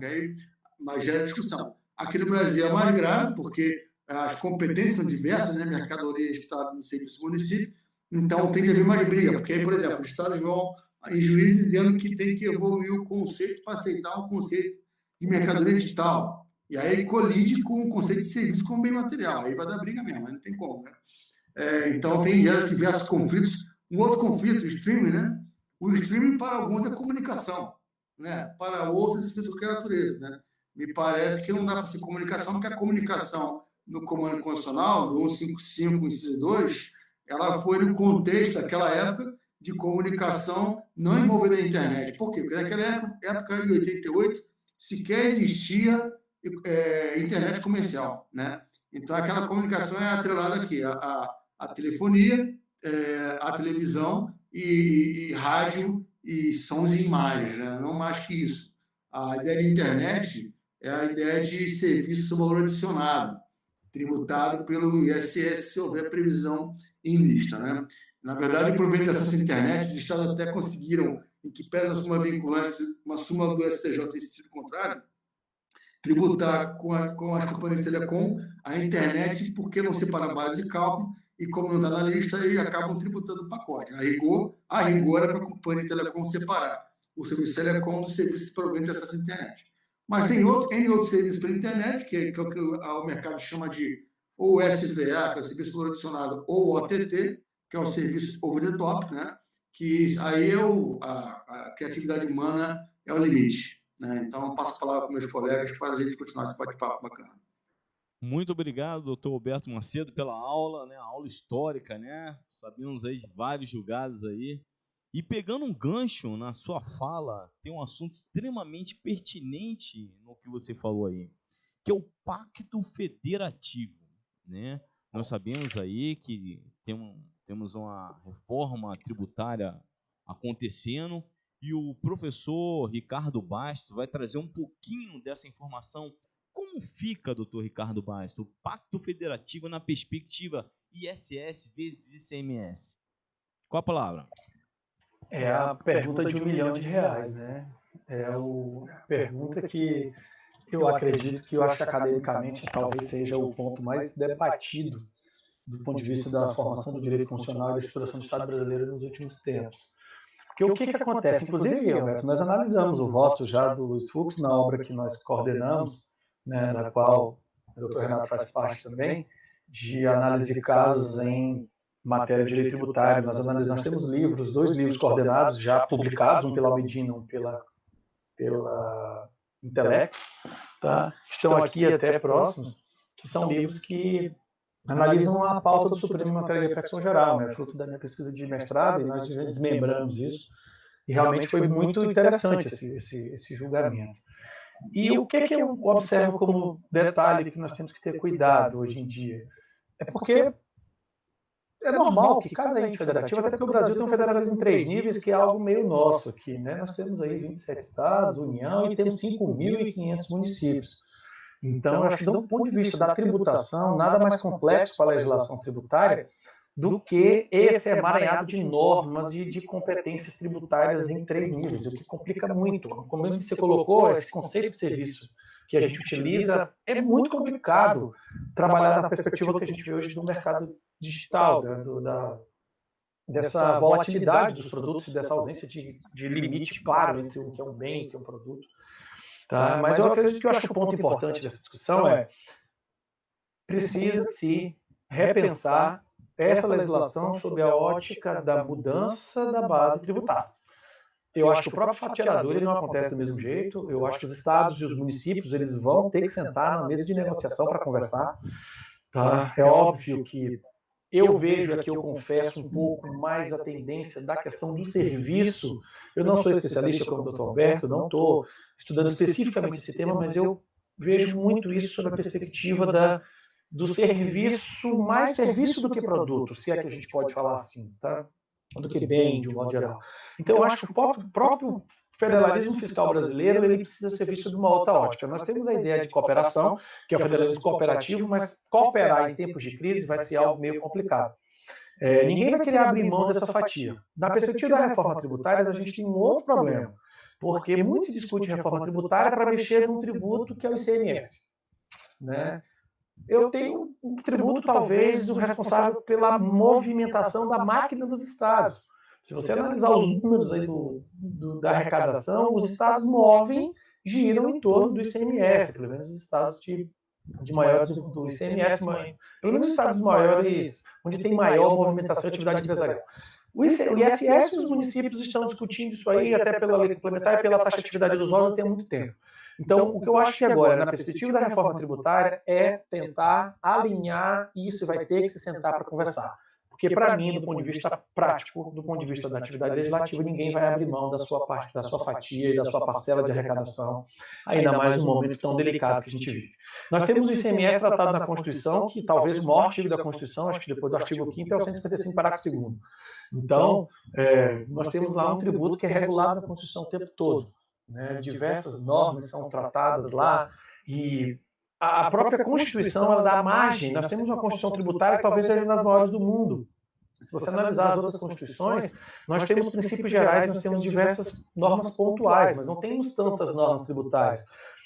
mas gera discussão. Aqui no Brasil é mais grave, porque as competências são diversas, né? Mercadoria, Estado, serviço, município. Então, tem que haver mais briga, porque aí, por exemplo, os estados vão em juízes dizendo que tem que evoluir o conceito para aceitar um conceito de mercadoria digital. E aí colide com o conceito de serviço como bem material. Aí vai dar briga mesmo, mas não tem como, né? Então, tem diversos conflitos. Um outro conflito, o streaming, né? O streaming, para alguns, é comunicação, né? Para outros, é de qualquer natureza, né? Me parece que não dá para ser comunicação, porque a comunicação no comando constitucional, do 155, inciso 2, ela foi no contexto daquela época de comunicação não envolvida na internet. Por quê? Porque naquela época, de 88, sequer existia internet comercial, né? Então, aquela comunicação é atrelada aqui, a telefonia, a televisão e rádio e sons e imagens, né? Não mais que isso. A ideia de internet é a ideia de serviço sob valor adicionado, tributado pelo ISS, se houver previsão em lista, né? Na verdade, por meio dessa internet, os estados até conseguiram, em que pesa a súmula vinculante, uma súmula do STJ em sentido contrário, tributar com as companhias de telecom a internet, porque não separa a base de cálculo, e como não está na lista, aí acabam tributando o pacote. A rigor é para a companhia de telecom separar o serviço telecom do serviço proveniente dessa internet. Mas tem outros serviços pela internet, que é o que o mercado chama de ou SVA, que é o serviço valor adicionado, ou OTT, que é o serviço over the top, né? Que aí a criatividade humana é o limite, né? Então, eu passo a palavra para meus colegas para a gente continuar esse bate-papo bacana. Muito obrigado, doutor Alberto Macedo, pela aula, né? A aula histórica, né? Sabemos aí de vários julgados aí. E pegando um gancho na sua fala, tem um assunto extremamente pertinente no que você falou aí, que é o Pacto Federativo, né? Nós sabemos aí que temos uma reforma tributária acontecendo e o professor Ricardo Bastos vai trazer um pouquinho dessa informação. Como fica, doutor Ricardo Bastos, o Pacto Federativo na perspectiva ISS vezes ICMS? Qual a palavra? É a pergunta de R$1 milhão, né? É a pergunta que eu acredito que eu acho que academicamente talvez seja o ponto mais debatido do ponto de vista da formação do direito constitucional e da estruturação do Estado brasileiro nos últimos tempos. Porque o que acontece? Inclusive, Alberto, nós analisamos o voto já do Luiz Fux na obra que nós coordenamos, né, da qual o doutor Renato faz parte também, de análise de casos em matéria de direito tributário. Nós temos livros, 2 livros coordenados já publicados, um pela Almedina, um pela Intelecto, tá? Estão aqui até próximos, que são livros que analisam a pauta do Supremo em matéria de repercussão geral, né? Fruto da minha pesquisa de mestrado, e nós desmembramos isso, e realmente foi muito interessante esse julgamento. E o que eu observo como detalhe que nós temos que ter cuidado hoje em dia? É porque é normal que cada ente federativo, até porque o Brasil tem um federalismo em 3 níveis, que é algo meio nosso aqui, né? Nós temos aí 27 estados, União, e temos 5.500 municípios. Então, eu acho que do ponto de vista da tributação, nada mais complexo para a legislação tributária do que esse emaranhado de normas e de competências tributárias em 3 níveis, o que complica muito. Como você colocou, esse conceito de serviço que a gente utiliza, é muito complicado trabalhar na perspectiva que a gente vê hoje do mercado digital, dessa volatilidade dos produtos e dessa ausência de limite claro entre o que é um bem e o que é um produto. Tá? Mas eu acredito que eu acho que o ponto importante dessa discussão é precisa-se repensar essa legislação sob a ótica da mudança da base tributária. Eu acho que o próprio fatiador ele não acontece do mesmo jeito. Eu acho que os estados e os municípios eles vão ter que sentar na mesa de negociação para conversar. Tá? É óbvio que eu vejo aqui, eu confesso, um pouco mais a tendência da questão do serviço. Eu não sou especialista como o doutor Alberto, não estou estudando especificamente esse tema, mas eu vejo muito isso sob a perspectiva do serviço, mais serviço do que produto, se é que a gente pode falar assim, tá? Do que bem, de um modo geral. Então, eu acho que o próprio federalismo fiscal brasileiro ele precisa ser visto de uma outra ótica. Nós temos a ideia de cooperação, que é o federalismo cooperativo, mas cooperar em tempos de crise vai ser algo meio complicado. Ninguém vai querer abrir mão dessa fatia. Na perspectiva da reforma tributária, a gente tem um outro problema, porque muito se discute reforma tributária para mexer num tributo que é o ICMS. Né? Eu tenho um tributo, talvez, o responsável pela movimentação da máquina dos estados. Se você analisar os números aí da arrecadação, os estados giram em torno do ICMS, pelo menos os estados de maior do ICMS, pelo menos os estados maiores, onde tem maior movimentação de atividade empresarial. O ISS e os municípios estão discutindo isso aí, até pela lei complementar e pela taxa de atividade ilusória, tem muito tempo. Então, o que eu acho que agora, na perspectiva da reforma tributária, é tentar alinhar isso e vai ter que se sentar para conversar. Porque, para mim, do ponto de vista prático, do ponto de vista da atividade legislativa, ninguém vai abrir mão da sua parte, da sua fatia e da sua parcela de arrecadação, ainda mais num momento tão delicado que a gente vive. Nós temos o ICMS tratado na Constituição, que talvez o maior artigo da Constituição, acho que depois do artigo 5º, é o 155, parágrafo 2º. Então, nós temos lá um tributo que é regulado na Constituição o tempo todo. Né? Diversas normas são tratadas lá e a própria Constituição ela dá margem. Nós temos uma Constituição tributária que talvez seja uma das maiores do mundo. Se você analisar as outras constituições, nós temos princípios gerais, nós temos diversas normas pontuais, mas não temos tantas normas tributárias.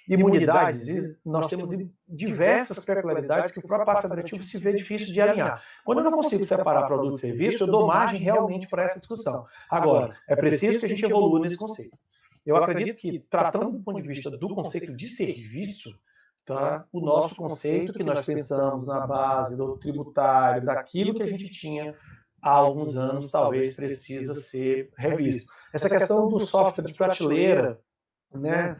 Imunidades, nós temos diversas peculiaridades que o próprio Pacto Federativo se vê difícil de alinhar. Quando eu não consigo separar produto e serviço, eu dou margem realmente para essa discussão. Agora, é preciso que a gente evolua nesse conceito. Eu acredito que, tratando do ponto de vista do conceito de serviço, tá, o nosso conceito que nós pensamos na base do tributário, daquilo que a gente tinha há alguns anos, talvez precisa ser revisto. Essa questão do software de prateleira, né,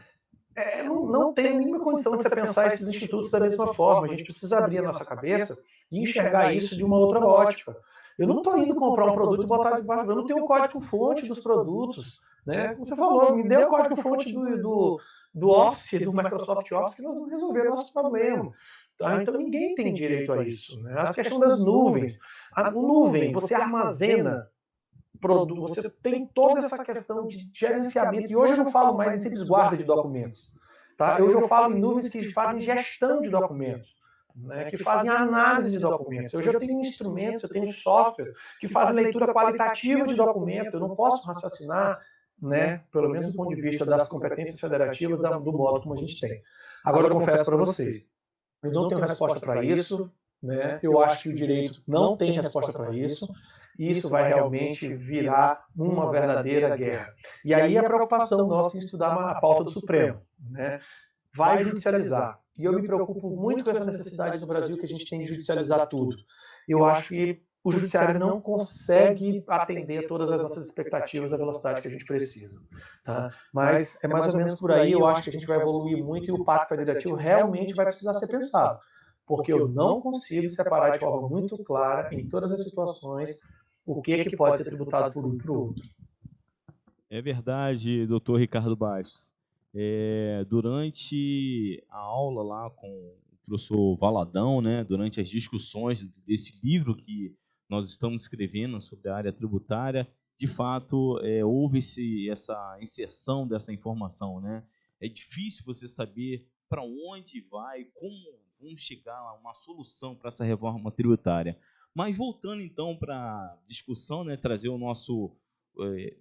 não tem a mínima condição de você pensar esses institutos da mesma forma. A gente precisa abrir a nossa cabeça e enxergar isso de uma outra ótica. Eu não estou indo comprar um produto e botar debaixo, eu não tenho o código-fonte dos produtos, né? Como você falou, me dê o código-fonte do Office, do Microsoft Office, que nós vamos resolver o nosso problema. Tá? Então ninguém tem direito a isso, né? A questão das nuvens. A nuvem, você armazena produto, você tem toda essa questão de gerenciamento, e hoje eu não falo mais em simples guarda de documentos. Tá? Hoje eu falo em nuvens que fazem gestão de documentos, né, que fazem análise de documentos. Hoje eu tenho instrumentos, eu tenho softwares que fazem leitura qualitativa de documento. Eu não posso raciocinar, né, pelo menos do ponto de vista das competências federativas, do modo como a gente tem. Agora eu confesso para vocês, eu não tenho resposta para isso, né? Eu acho que o direito não tem resposta para isso, e isso vai realmente virar uma verdadeira guerra. E aí a preocupação nossa em estudar a pauta do Supremo, né? Vai judicializar. E eu me preocupo muito com essa necessidade do Brasil que a gente tem de judicializar tudo. Eu acho que o judiciário não consegue atender todas as nossas expectativas à velocidade que a gente precisa. Tá? Mas é mais ou menos por aí, eu acho que a gente vai evoluir muito e o Pacto Federativo realmente vai precisar ser pensado. Porque eu não consigo separar de forma muito clara, em todas as situações, o que pode ser tributado por um e por outro. É verdade, doutor Ricardo Bastos. Durante a aula lá com o professor Valadão, né, durante as discussões desse livro que nós estamos escrevendo sobre a área tributária, de fato, houve essa inserção dessa informação, né? É difícil você saber para onde vai, como vamos chegar a uma solução para essa reforma tributária. Mas voltando então para a discussão, né, trazer o nosso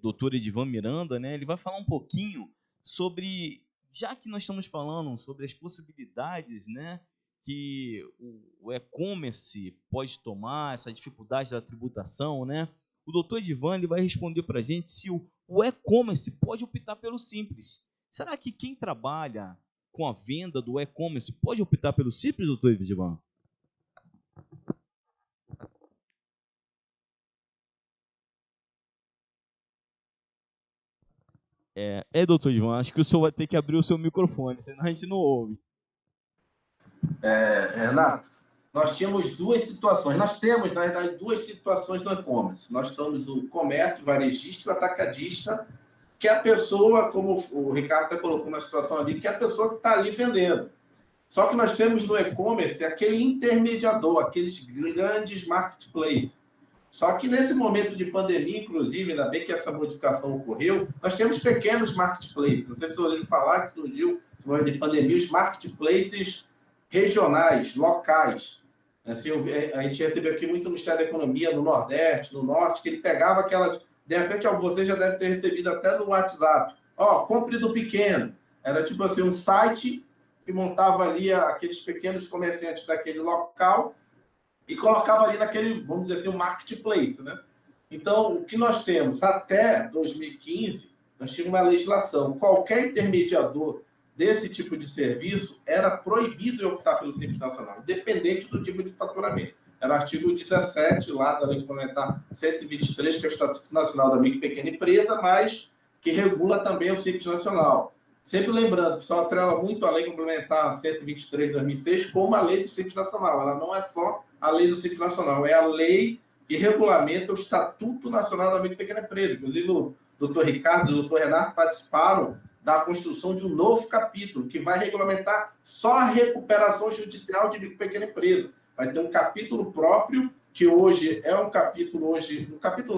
doutor Edivan Miranda, né, ele vai falar um pouquinho sobre, já que nós estamos falando sobre as possibilidades, né, que o e-commerce pode tomar, essa dificuldade da tributação, né, o doutor Edivan ele vai responder para a gente se o e-commerce pode optar pelo simples. Será que quem trabalha com a venda do e-commerce pode optar pelo simples, doutor Edivan? Doutor Edivan, acho que o senhor vai ter que abrir o seu microfone, senão a gente não ouve. Renato, nós tínhamos duas situações. Nós temos, na verdade, duas situações no e-commerce. Nós temos o comércio, o varejista, o atacadista, que é a pessoa, como o Ricardo até colocou uma situação ali, que é a pessoa que está ali vendendo. Só que nós temos no e-commerce aquele intermediador, aqueles grandes marketplaces. Só que nesse momento de pandemia, inclusive, ainda bem que essa modificação ocorreu, nós temos pequenos marketplaces. Não sei se vocês ouviram falar que surgiu, no momento de pandemia, os marketplaces regionais, locais. Assim, a gente recebeu aqui muito no Ministério da Economia, no Nordeste, no Norte, que ele pegava aquelas... De repente, você já deve ter recebido até no WhatsApp. Compre do pequeno. Era tipo assim, um site que montava ali aqueles pequenos comerciantes daquele local e colocava ali naquele, vamos dizer assim, um marketplace, né? Então, o que nós temos? Até 2015, nós tínhamos uma legislação. Qualquer intermediador desse tipo de serviço era proibido de optar pelo Simples Nacional, independente do tipo de faturamento. Era o artigo 17 lá da Lei Complementar 123, que é o Estatuto Nacional da Micro e Pequena Empresa, mas que regula também o Simples Nacional. Sempre lembrando, o pessoal atrela muito a Lei Complementar 123 de 2006 como a Lei do Simples Nacional. Ela não é só a Lei do Simples Nacional, é a lei que regulamenta o Estatuto Nacional da Micro e Pequena Empresa. Inclusive, o doutor Ricardo e o doutor Renato participaram da construção de um novo capítulo que vai regulamentar só a recuperação judicial de micro e pequena empresa. Vai ter um capítulo próprio, que hoje é um capítulo,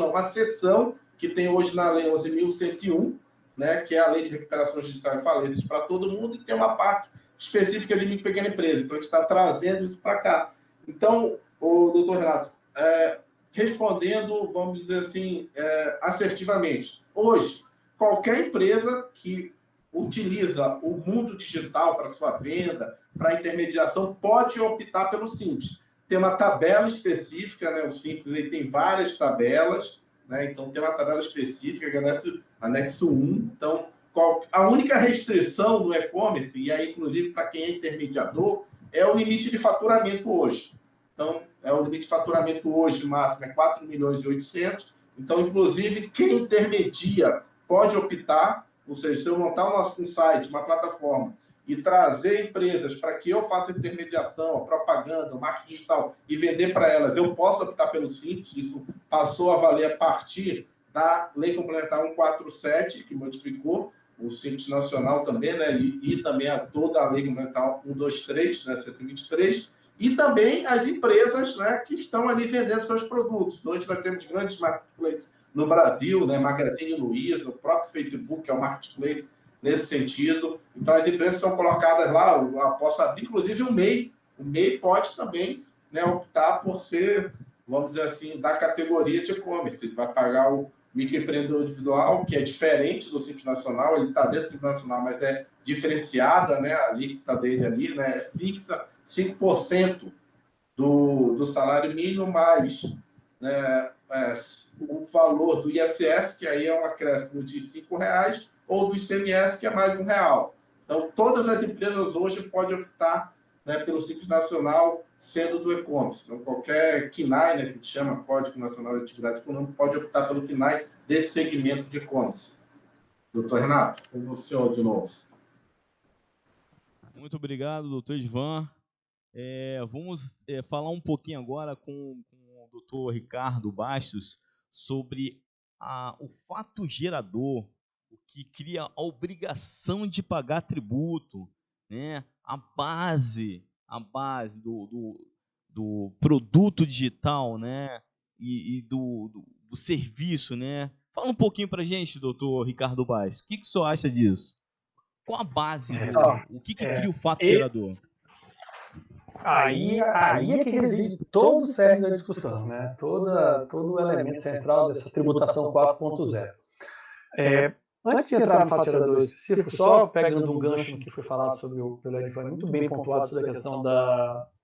uma seção que tem hoje na Lei 11.101, né, que é a Lei de Recuperação Judicial e Falências para todo mundo, e tem uma parte específica de micro e pequena empresa. Então, a gente está trazendo isso para cá. Então, o doutor Renato, respondendo, vamos dizer assim, assertivamente, hoje, qualquer empresa que utiliza o mundo digital para sua venda, para intermediação, pode optar pelo Simples. Tem uma tabela específica, né? O Simples ele tem várias tabelas, né? Então tem uma tabela específica, que é anexo 1. Então, a única restrição do e-commerce, e aí, inclusive, para quem é intermediador, é o limite de faturamento hoje. Então, o limite de faturamento hoje, máximo, é 4.800.000. Então, inclusive, quem intermedia pode optar, ou seja, se eu montar um site, uma plataforma, e trazer empresas para que eu faça intermediação, propaganda, marketing digital e vender para elas, eu posso optar pelo Simples. Isso passou a valer a partir da Lei Complementar 147, que modificou o Simples Nacional também, né? E também toda a Lei Complementar 123, né? 123, e também as empresas, né, que estão ali vendendo seus produtos. Hoje nós temos grandes marketplaces no Brasil, né? Magazine Luiza, o próprio Facebook é um marketplace nesse sentido. Então, as empresas são colocadas lá, eu posso abrir, inclusive, o MEI. O MEI pode também, né, optar por ser, vamos dizer assim, da categoria de e-commerce. Ele vai pagar o microempreendedor individual, que é diferente do Simples Nacional, ele está dentro do Simples Nacional, mas é diferenciada, né, a alíquota dele ali, né, é fixa, 5% do salário mínimo, mais, né, o valor do ISS, que aí é um acréscimo de R$5, ou do ICMS, que é mais R$1. Então, todas as empresas hoje podem optar, né, pelo Simples Nacional, sendo do e-commerce. Então, qualquer CNAE, né, que a gente chama Código Nacional de Atividade Econômica, pode optar pelo CNAE desse segmento de e-commerce. Doutor Renato, com você de novo. Muito obrigado, doutor Ivan. Vamos falar um pouquinho agora com o doutor Ricardo Bastos sobre o fato gerador, o que cria a obrigação de pagar tributo, né? A base do produto digital, né? E do serviço, né? Fala um pouquinho para a gente, doutor Ricardo Bastos. O que o senhor acha disso? Qual a base? O que cria o fato gerador? Aí é que reside todo o cerne da discussão, né? Todo o elemento central dessa tributação 4.0. Antes de entrar no fato gerador específico, só pegando um gancho no que foi falado pelo Ed, foi muito bem pontuado sobre a questão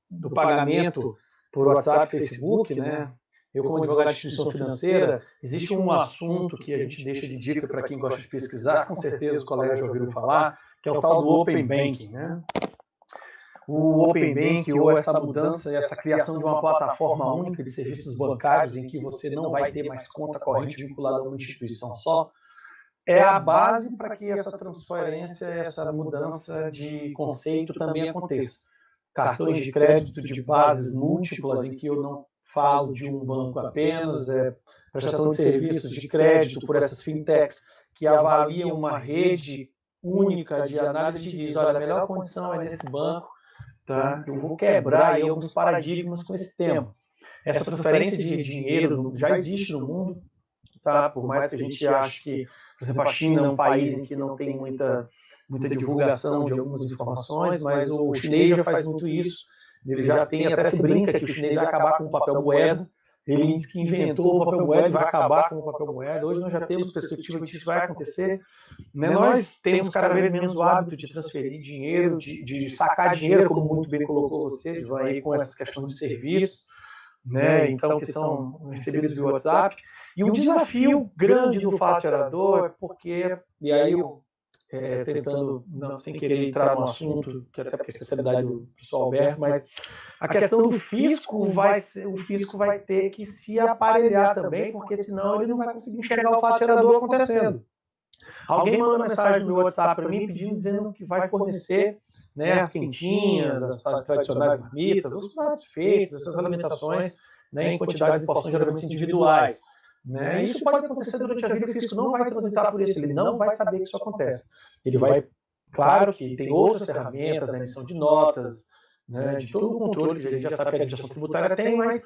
do pagamento por WhatsApp e Facebook, né? Eu, como advogado de instituição financeira, existe um assunto que a gente deixa de dica para quem gosta de pesquisar, com certeza os colegas já ouviram falar, que é o tal do Open Banking, né? O Open Banking, ou essa mudança, essa criação de uma plataforma única de serviços bancários em que você não vai ter mais conta corrente vinculada a uma instituição só, é a base para que essa transferência, essa mudança de conceito também aconteça. Cartões de crédito de bases múltiplas, em que eu não falo de um banco apenas, prestação de serviços de crédito por essas fintechs que avaliam uma rede única de análise e diz, olha, a melhor condição é nesse banco, tá? Eu vou quebrar aí alguns paradigmas com esse tema. Essa transferência de dinheiro já existe no mundo, tá? Por mais que a gente ache que, por exemplo, a China é um país em que não tem muita divulgação de algumas informações, mas o chinês já faz muito isso. Ele já tem, até se brinca que o chinês vai acabar com o papel moeda. Ele diz que inventou o papel moeda e vai acabar com o papel moeda. Hoje nós já temos perspectiva de que isso vai acontecer. Né? Nós temos cada vez menos o hábito de transferir dinheiro, de sacar dinheiro, como muito bem colocou você, aí com essa questão de serviços, né? Então, que são recebidos via WhatsApp. E o desafio grande do fato gerador é porque, e aí eu tentando, não, sem querer entrar no assunto, que até porque é a especialidade do professor Alberto, mas a questão do fisco o fisco vai ter que se aparelhar também, porque senão ele não vai conseguir enxergar o fato gerador acontecendo. Alguém manda uma mensagem no meu WhatsApp para mim dizendo que vai fornecer, né, as quentinhas, as tradicionais marmitas, os pratos feitos, essas alimentações, né, em quantidades de porções geralmente individuais. Né? Isso pode acontecer durante a vida, o fisco não vai transitar por isso, ele não vai saber que isso acontece. Ele vai, claro que tem outras ferramentas, né, emissão de notas, né, de todo o controle que a gente já sabe que a administração tributária tem, mas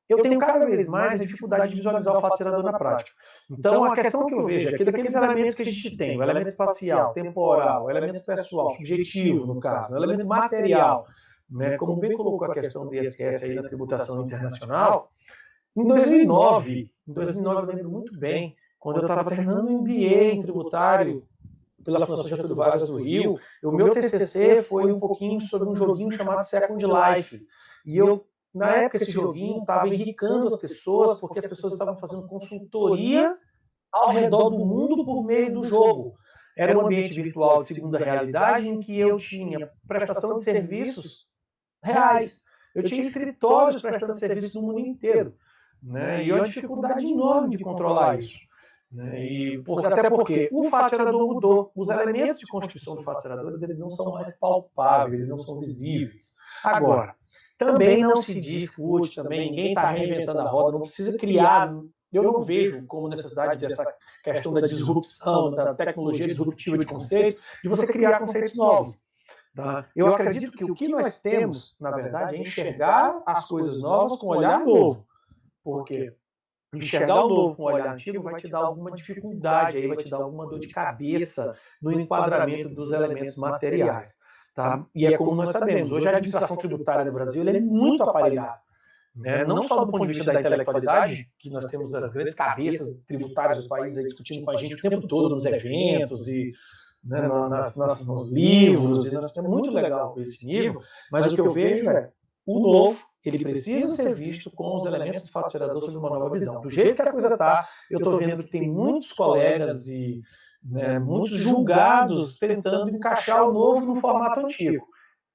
eu tenho cada vez mais a dificuldade de visualizar o fato gerador na prática. Então, a questão que eu vejo aqui, daqueles elementos que a gente tem, o elemento espacial, temporal, o elemento pessoal, subjetivo, no caso, o elemento material, né, como bem colocou a questão do ISS aí na tributação internacional, em 2009 eu lembro muito bem, quando eu estava terminando um MBA em tributário pela Fundação Getúlio Vargas do Rio, o meu TCC foi um pouquinho sobre um joguinho chamado Second Life. E eu, na época, esse joguinho estava enricando as pessoas, porque as pessoas estavam fazendo consultoria ao redor do mundo por meio do jogo. Era um ambiente virtual de segunda realidade em que eu tinha prestação de serviços reais. Eu tinha escritórios prestando serviços no mundo inteiro. Né? E uma dificuldade enorme de controlar isso. Né? Até porque o fato gerador mudou. Os elementos de constituição do fato gerador, eles não são mais palpáveis, eles não são visíveis. Agora, também não se discute, também ninguém está reinventando a roda, não precisa criar. Eu não vejo como necessidade dessa questão da disrupção, da tecnologia disruptiva de conceitos, de você criar conceitos novos. Tá? Eu acredito que o que nós temos, na verdade, é enxergar as coisas novas com um olhar novo. Porque enxergar o novo com o olhar antigo vai te dar alguma dificuldade, aí vai te dar alguma dor de cabeça no enquadramento dos elementos materiais. Tá? E é como nós sabemos, hoje a administração tributária no Brasil é muito aparelhada. Né? Não só do ponto de vista da intelectualidade, que nós temos as grandes cabeças tributárias do país aí discutindo com a gente o tempo todo nos eventos e né, nos livros, é muito legal esse nível, mas o que eu vejo é o novo, ele precisa ser visto com os elementos do fato gerador sob uma nova visão. Do jeito que a coisa está, eu estou vendo que tem muitos colegas e muitos julgados tentando encaixar o novo no formato antigo.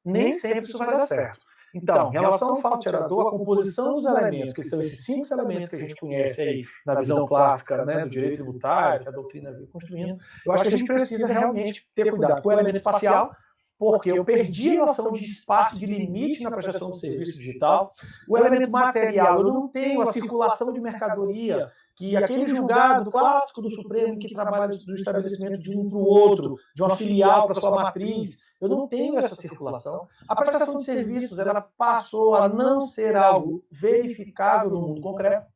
Nem sempre isso vai dar certo. Então, em relação ao fato gerador, a composição dos elementos, que são esses 5 elementos que a gente conhece aí na visão clássica, né, do direito tributário, que a doutrina veio construindo, eu acho que a gente precisa realmente ter cuidado com o elemento espacial, porque eu perdi a noção de espaço, de limite na prestação de serviço digital. O elemento material, eu não tenho a circulação de mercadoria, que aquele julgado clássico do Supremo que trabalha do estabelecimento de um para o outro, de uma filial para sua matriz, eu não tenho essa circulação. A prestação de serviços, ela passou a não ser algo verificável no mundo concreto.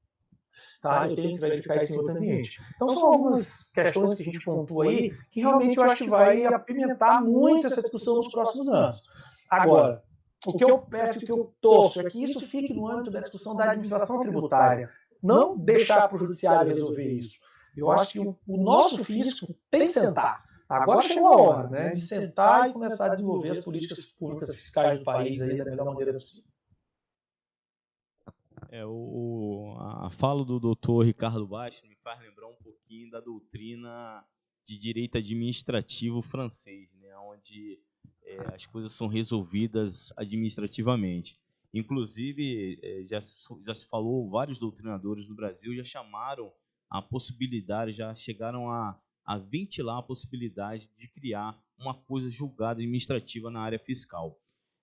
Tá? Eu tenho que verificar isso em outro ambiente. Então, são algumas questões que a gente pontua aí que realmente eu acho que vai apimentar muito essa discussão nos próximos anos. Agora, o que eu peço, o que eu torço é que isso fique no âmbito da discussão da administração tributária. Não deixar para o judiciário resolver isso. Eu acho que o nosso fisco tem que sentar. Agora chegou a hora, né, de sentar e começar a desenvolver as políticas públicas fiscais do país aí da melhor maneira possível. A fala do doutor Ricardo Baixo me faz lembrar um pouquinho da doutrina de direito administrativo francês, né, onde as coisas são resolvidas administrativamente. Inclusive, já se falou, vários doutrinadores no Brasil já chamaram a possibilidade, já chegaram a ventilar a possibilidade de criar uma coisa julgada administrativa na área fiscal.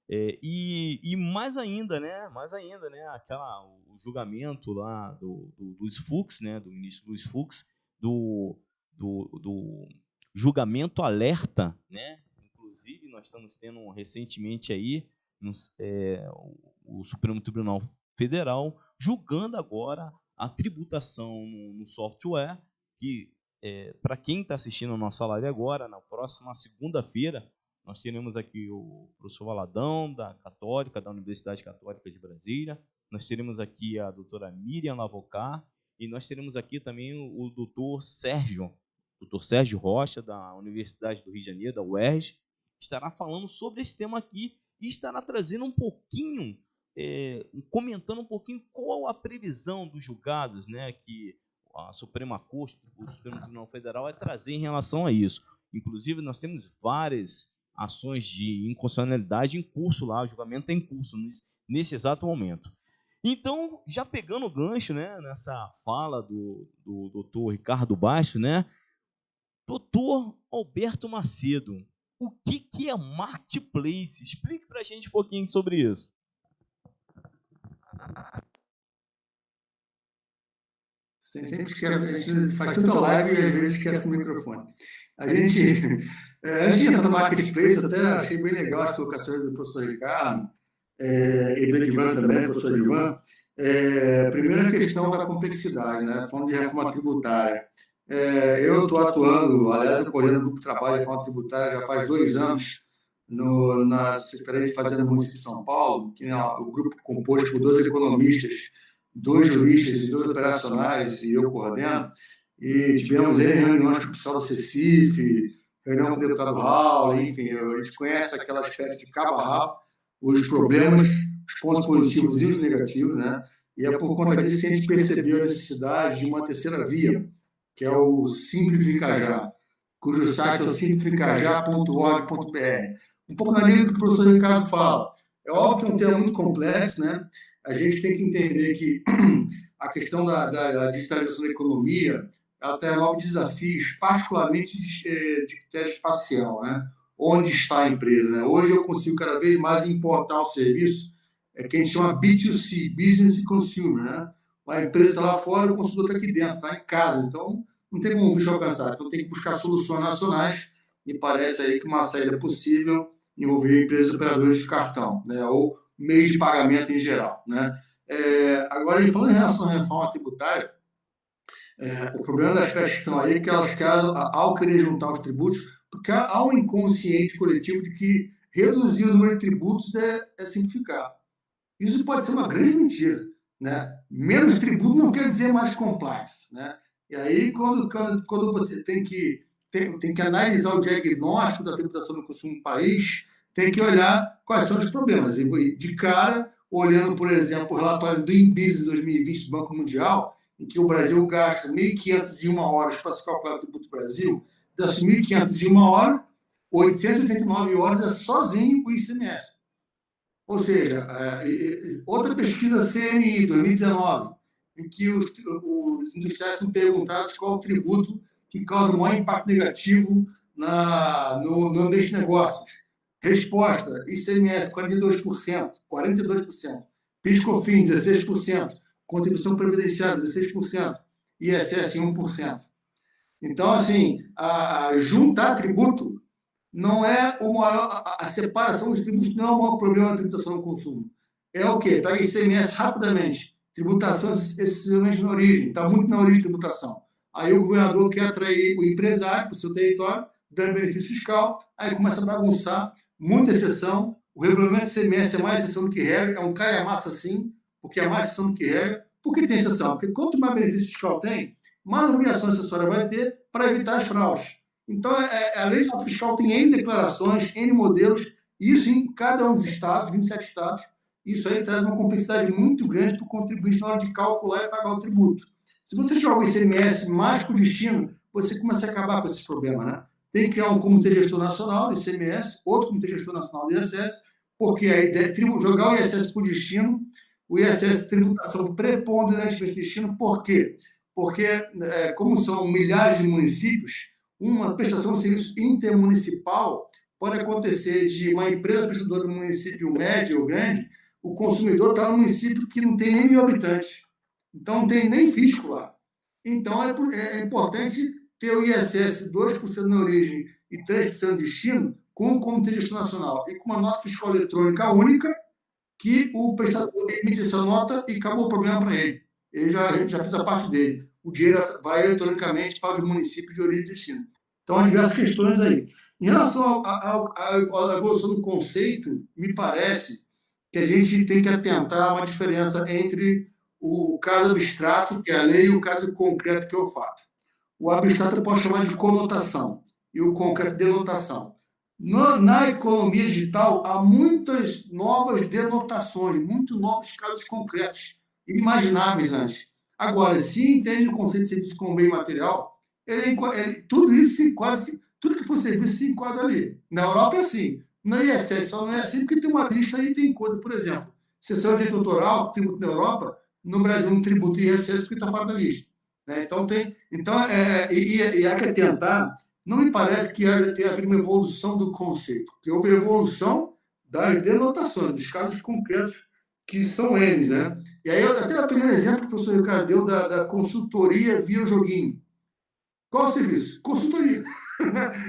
E mais ainda, né, o julgamento lá do Luiz Fux, né, do ministro Luiz Fux, do julgamento alerta, né? Inclusive, nós estamos tendo recentemente aí o Supremo Tribunal Federal julgando agora a tributação no software, que para quem está assistindo a nossa live agora, na próxima segunda-feira, nós teremos aqui o professor Valadão, da Católica, da Universidade Católica de Brasília, nós teremos aqui a doutora Miriam Lavocar, e nós teremos aqui também o doutor Sérgio Rocha, da Universidade do Rio de Janeiro, da UERJ, que estará falando sobre esse tema aqui e estará trazendo um pouquinho, comentando um pouquinho qual a previsão dos julgados, né, que a Suprema Corte, o Supremo Tribunal Federal vai trazer em relação a isso. Inclusive, nós temos várias ações de inconstitucionalidade em curso lá, o julgamento está em curso nesse exato momento. Então, já pegando o gancho, né, nessa fala do doutor Ricardo Baixo, né, doutor Alberto Macedo, o que é marketplace? Explique para a gente um pouquinho sobre isso. Sempre esquece, a gente faz tanta live e às vezes esquece o microfone. A gente, antes de entrar no marketplace, até achei bem legal as colocações do professor Ricardo, e do Edivan também, professor Edivan. Primeira questão da complexidade, né? Falando de reforma tributária. Eu estou atuando, aliás, eu coordeno o grupo de trabalho de reforma tributária já faz 2 anos na Secretaria de Fazenda do município de São Paulo, que é o grupo composto por 2 economistas, 2 juristas e 2 operacionais, e eu coordeno, e tivemos reuniões com o pessoal do CECIF, reunião com o deputado Raul, enfim, a gente conhece aquele aspecto de cabo a rabo, os problemas, os pontos positivos e os negativos, né? E é por conta disso que a gente percebeu a necessidade de uma terceira via, que é o Simplificar, cujo site é o simplificarja.org.br. Um pouco na linha do que o professor Ricardo fala. É óbvio que é um tema muito complexo, né? A gente tem que entender que a questão da digitalização da economia, ela traz novos desafios, particularmente de critério espacial, né? Onde está a empresa, né? Hoje eu consigo cada vez mais importar o serviço que a gente chama B2C, Business to Consumer, né? A empresa está lá fora, o consumidor está aqui dentro, está em casa, então não tem como o alcançar, então tem que buscar soluções nacionais. Me parece aí que uma saída possível envolver empresas operadoras de cartão, né? Ou meios de pagamento em geral, né? Agora, falando em relação à reforma tributária, o problema das pessoas que estão aí é que elas querem, ao querer juntar os tributos, porque há um inconsciente coletivo de que reduzir o número de tributos é simplificar. Isso pode ser uma grande mentira, né? Menos tributo não quer dizer mais compliance, né? E aí, quando você tem que analisar o diagnóstico da tributação do consumo no país, tem que olhar quais são os problemas. E de cara, olhando, por exemplo, o relatório do INBIS 2020 do Banco Mundial, em que o Brasil gasta 1.501 horas para se calcular o tributo do Brasil, dessas 1.501 horas, 889 horas é sozinho o ICMS. Ou seja, outra pesquisa CNI, 2019, em que os industriais são perguntados qual o tributo que causa o maior impacto negativo no ambiente de negócios. Resposta, ICMS, 42%, 42%, PIS/COFINS, 16%, contribuição previdenciária, 16%, ISS, 1%. Então, assim, juntar tributo não é o maior, a separação dos tributos não é o maior problema da tributação do consumo. É o quê? Pega ICMS rapidamente, tributação excessivamente na origem, está muito na origem de tributação. Aí o governador quer atrair o empresário para o seu território, dando benefício fiscal, aí começa a bagunçar, muita exceção, o regulamento do ICMS é mais exceção do que regra, é um calha-massa sim, porque é mais exceção do que regra. Por que tem exceção? Porque quanto mais benefício fiscal tem, mais obrigação acessória vai ter para evitar as fraudes. Então, a lei fiscal tem N declarações, N modelos, e isso em cada um dos estados, 27 estados, isso aí traz uma complexidade muito grande para o contribuinte na hora de calcular e pagar o tributo. Se você joga o ICMS mais para o destino, você começa a acabar com esses problemas, né? Tem que criar um comitê gestor nacional do ICMS, outro comitê gestor nacional do ISS, porque a ideia é jogar o ISS para o destino, o ISS tributação preponderantemente do destino, por quê? Porque, como são milhares de municípios, uma prestação de serviço intermunicipal pode acontecer de uma empresa prestadora do município médio ou grande, o consumidor está no município que não tem nem 1.000 habitantes, então não tem nem fisco lá. Então é importante ter o ISS 2% na origem e 3% no destino com o Comitê de Gestão Nacional e com uma nota fiscal eletrônica única que o prestador emite essa nota e acabou o problema para ele. Ele já fez a parte dele. O dinheiro vai eletronicamente para o município de origem e destino. Então, há diversas questões aí. Em relação à evolução do conceito, me parece que a gente tem que atentar a uma diferença entre o caso abstrato, que é a lei, e o caso concreto, que é o fato. O abstrato eu posso chamar de conotação e o concreto, denotação. Na economia digital, há muitas novas denotações, muitos novos casos concretos, inimagináveis antes. Agora, se entende o conceito de serviço como bem material, tudo que for serviço se enquadra ali. Na Europa é assim. Na ISS só não é assim porque tem uma lista e tem coisa, por exemplo, seção de direito autoral, tributo na Europa, no Brasil não tributa ISS porque está fora da lista. Né? Então, há que atentar, não me parece que tenha havido uma evolução do conceito, que houve evolução das denotações, dos casos concretos que são eles, né? E aí, até o primeiro exemplo que o professor Ricardo deu da consultoria via joguinho. Qual o serviço? Consultoria.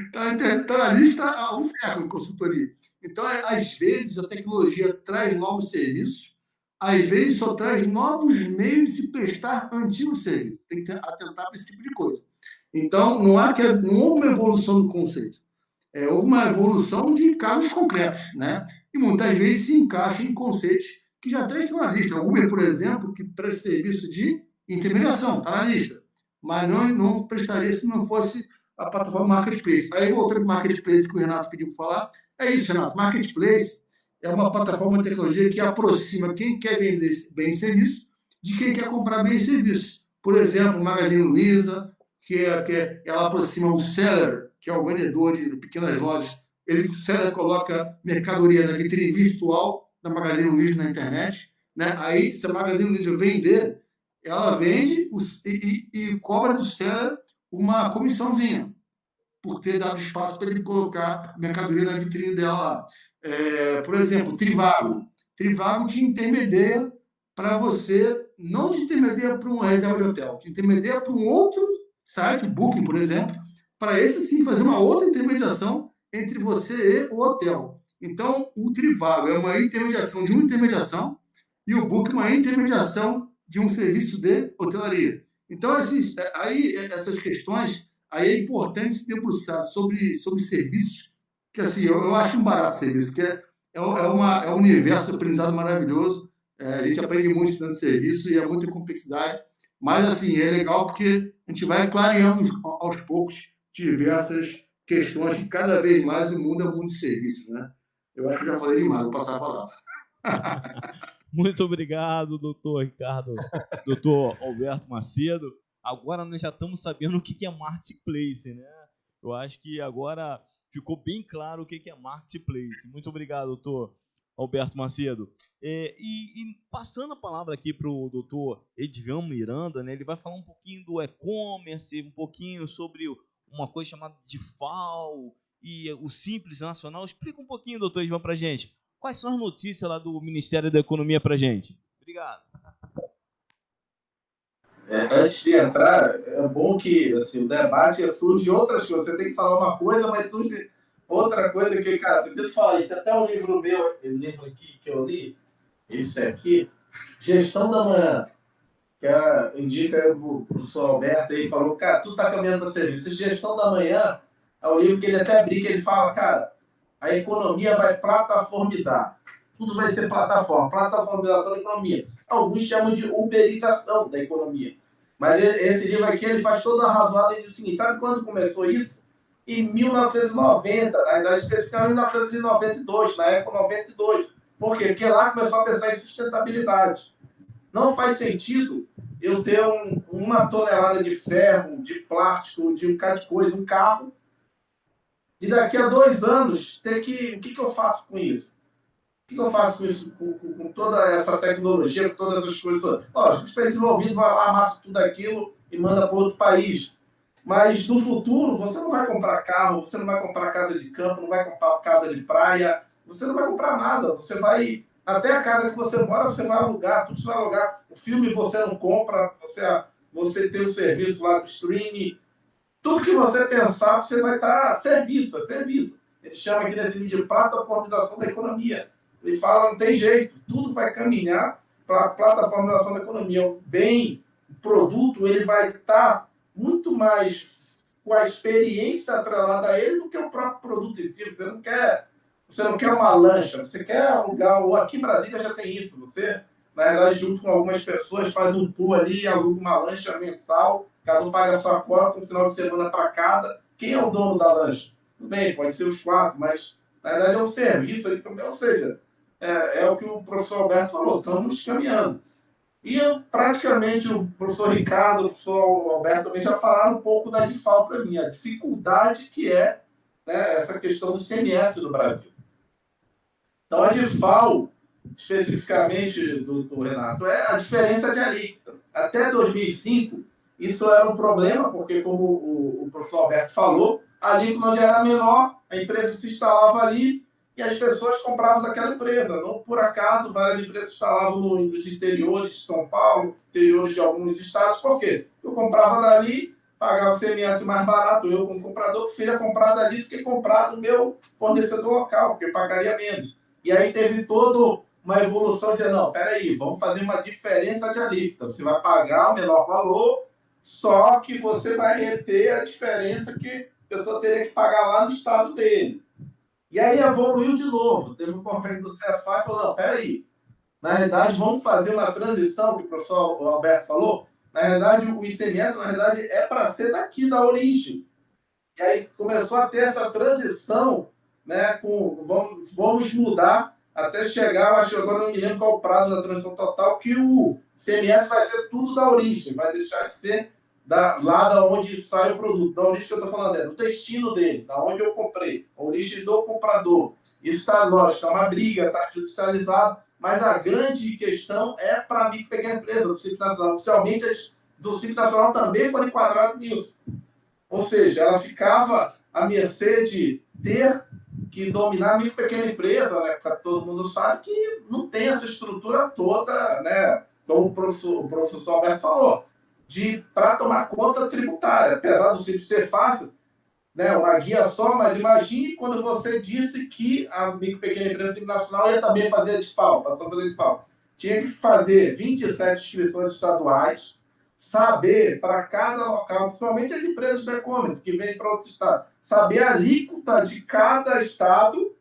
Está na lista há um século, consultoria. Então, às vezes, a tecnologia traz novos serviços, às vezes só traz novos meios de se prestar antigos serviços. Tem que atentar para esse tipo de coisa. Então, não houve uma evolução do conceito. Houve uma evolução de casos concretos, né? E muitas vezes se encaixa em conceitos que já estão na lista. O Uber, por exemplo, que presta serviço de intermediação, está na lista. Mas não prestaria se não fosse a plataforma Marketplace. Aí, voltando para o Marketplace que o Renato pediu para falar, é isso, Renato. Marketplace é uma plataforma de tecnologia que aproxima quem quer vender bem e serviço de quem quer comprar bem e serviço. Por exemplo, o Magazine Luiza, ela aproxima o seller, que é o vendedor de pequenas lojas. O seller coloca mercadoria na vitrine virtual da Magazine Luiza na internet. Né? Aí, se a Magazine Luiza vender, ela vende e cobra do seller uma comissãozinha, por ter dado espaço para ele colocar mercadoria na vitrine dela lá. Por exemplo, Trivago. Trivago te intermedia para você, não te intermedia para uma reserva de hotel, te intermedia para um outro site, Booking, por exemplo, para esse sim fazer uma outra intermediação entre você e o hotel. Então, o Trivago é uma intermediação de uma intermediação e o Booking uma intermediação de um serviço de hotelaria. Então, essas questões, aí é importante se debruçar sobre serviços, que assim, eu acho um barato serviço, porque é um universo de aprendizado maravilhoso. A gente aprende muito estudando serviço e é muita complexidade, mas assim, é legal porque a gente vai clareando aos poucos diversas questões que cada vez mais o mundo é um mundo de serviços, né? Eu acho que já falei demais, vou passar a palavra. Muito obrigado, doutor Ricardo, doutor Alberto Macedo. Agora nós já estamos sabendo o que é marketplace, né? Eu acho que agora ficou bem claro o que é marketplace. Muito obrigado, doutor Alberto Macedo. E passando a palavra aqui para o doutor Edvan Miranda, né? Ele vai falar um pouquinho do e-commerce, um pouquinho sobre uma coisa chamada DIFAL e o Simples Nacional. Explica um pouquinho, doutor Edvan, para a gente. Quais são as notícias lá do Ministério da Economia para a gente? Obrigado. Antes de entrar, é bom que assim, o debate surge outras coisas. Você tem que falar uma coisa, mas surge outra coisa que, cara, preciso falar isso. Até um livro meu, o livro aqui que eu li, esse aqui, Gestão da Manhã, que indica o professor Alberto aí, falou, cara, tu tá caminhando para serviço. Gestão da Manhã é um livro que ele até brinca, ele fala, cara, a economia vai plataformizar. Tudo vai ser plataforma, plataformização da economia. Alguns chamam de uberização da economia. Mas esse livro aqui, ele faz toda a razoada e diz o seguinte, sabe quando começou isso? Em 1990, especificamente em 1992, na época 92. Por quê? Porque lá começou a pensar em sustentabilidade. Não faz sentido eu ter uma tonelada de ferro, de plástico, de um bocado de coisa, um carro, e daqui a 2 anos ter que... O que eu faço com isso? O que eu faço com isso, com toda essa tecnologia, com todas essas coisas todas? Lógico, os países desenvolvidos vão lá, amassa tudo aquilo e manda para outro país. Mas no futuro, você não vai comprar carro, você não vai comprar casa de campo, não vai comprar casa de praia, você não vai comprar nada. Você vai... Até a casa que você mora, você vai alugar, tudo você vai alugar. O filme você não compra, você tem o serviço lá do streaming. Tudo que você pensar, você vai estar serviço, é serviço. Ele chama aqui nesse vídeo de plataformização da economia. Ele fala, não tem jeito, tudo vai caminhar para a plataformização da economia. O bem, o produto, ele vai estar muito mais com a experiência atrelada a ele do que o próprio produto em si. Você não quer uma lancha, você quer alugar, ou aqui em Brasília já tem isso, você, na verdade, junto com algumas pessoas, faz um tour ali, aluga uma lancha mensal, cada um paga a sua cota, um final de semana para cada. Quem é o dono da lancha? Tudo bem, pode ser os 4, mas na verdade é um serviço ali também, ou seja, é o que o professor Alberto falou, estamos caminhando. E praticamente o professor Ricardo, o professor Alberto também já falaram um pouco da DIFAL para mim, a dificuldade que é, né, essa questão do ICMS no Brasil. Então, a DIFAL, especificamente, do Renato, é a diferença de alíquota. Até 2005, isso era um problema, porque, como o professor Alberto falou, a alíquota era menor, a empresa se instalava ali e as pessoas compravam daquela empresa. Não por acaso, várias empresas se instalavam nos interiores de São Paulo, interiores de alguns estados. Por quê? Eu comprava dali, pagava o CMS mais barato, eu como comprador, preferia comprar dali do que comprar do meu fornecedor local, porque eu pagaria menos. E aí teve toda uma evolução dizendo, não, peraí, vamos fazer uma diferença de alíquota. Você vai pagar o menor valor, só que você vai reter a diferença que a pessoa teria que pagar lá no estado dele. E aí evoluiu de novo. Teve um convênio do CEFA e falou, não, peraí, na verdade, vamos fazer uma transição, que o professor Alberto falou. Na verdade, o ICMS, na verdade, é para ser daqui da origem. E aí começou a ter essa transição, né, vamos mudar até chegar, acho que agora não me lembro qual o prazo da transição total, que o ICMS vai ser tudo da origem, vai deixar de ser lá da onde sai o produto. Da origem que eu estou falando, do destino dele, da onde eu comprei, a origem do comprador. Isso está, lógico, está uma briga, está judicializado, mas a grande questão é para a micro e pequena empresa do Simples Nacional. Oficialmente, do Simples Nacional também foram enquadrados nisso. Ou seja, ela ficava à mercê de ter que dominar a micro e pequena empresa, né? Porque todo mundo sabe que não tem essa estrutura toda, né? Como o professor Alberto falou, para tomar conta tributária. Apesar do simples ser fácil, né? Uma guia só, mas imagine quando você disse que a micro e pequena empresa nacional ia também fazer a DIFAL, passou a fazer a DIFAL. Tinha que fazer 27 inscrições estaduais, saber para cada local, principalmente as empresas de e-commerce que vêm para outro estado, saber a alíquota de cada estado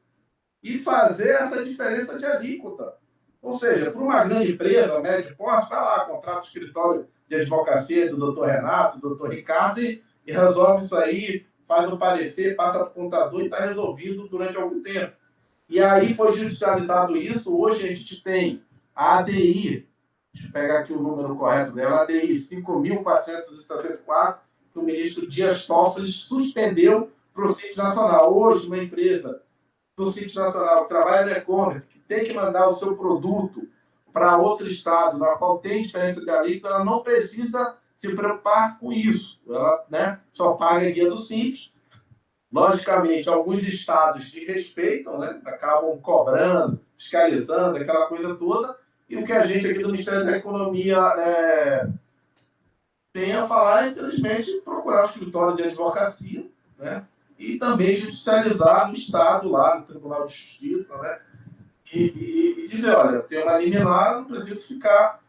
e fazer essa diferença de alíquota. Ou seja, para uma grande empresa, médio porte, vai lá, contrata o escritório de advocacia do doutor Renato, do doutor Ricardo e resolve isso aí, faz um parecer, passa para o contador e está resolvido durante algum tempo. E aí foi judicializado isso. Hoje a gente tem a ADI, deixa eu pegar aqui o número correto dela, a ADI 5.464, que o ministro Dias Toffoli suspendeu para o Simples Nacional. Hoje, uma empresa do Simples Nacional que trabalha no e-commerce, que tem que mandar o seu produto para outro estado, na qual tem diferença de alíquota, ela não precisa se preocupar com isso. Ela, né, só paga a guia do Simples. Logicamente, alguns estados respeitam, né, acabam cobrando, fiscalizando, aquela coisa toda, e o que a gente aqui do Ministério da Economia tem a falar, infelizmente, procurar o escritório de advocacia, né, e também judicializar no estado, lá no Tribunal de Justiça, né, e dizer, olha, tem uma liminar, não preciso ficar,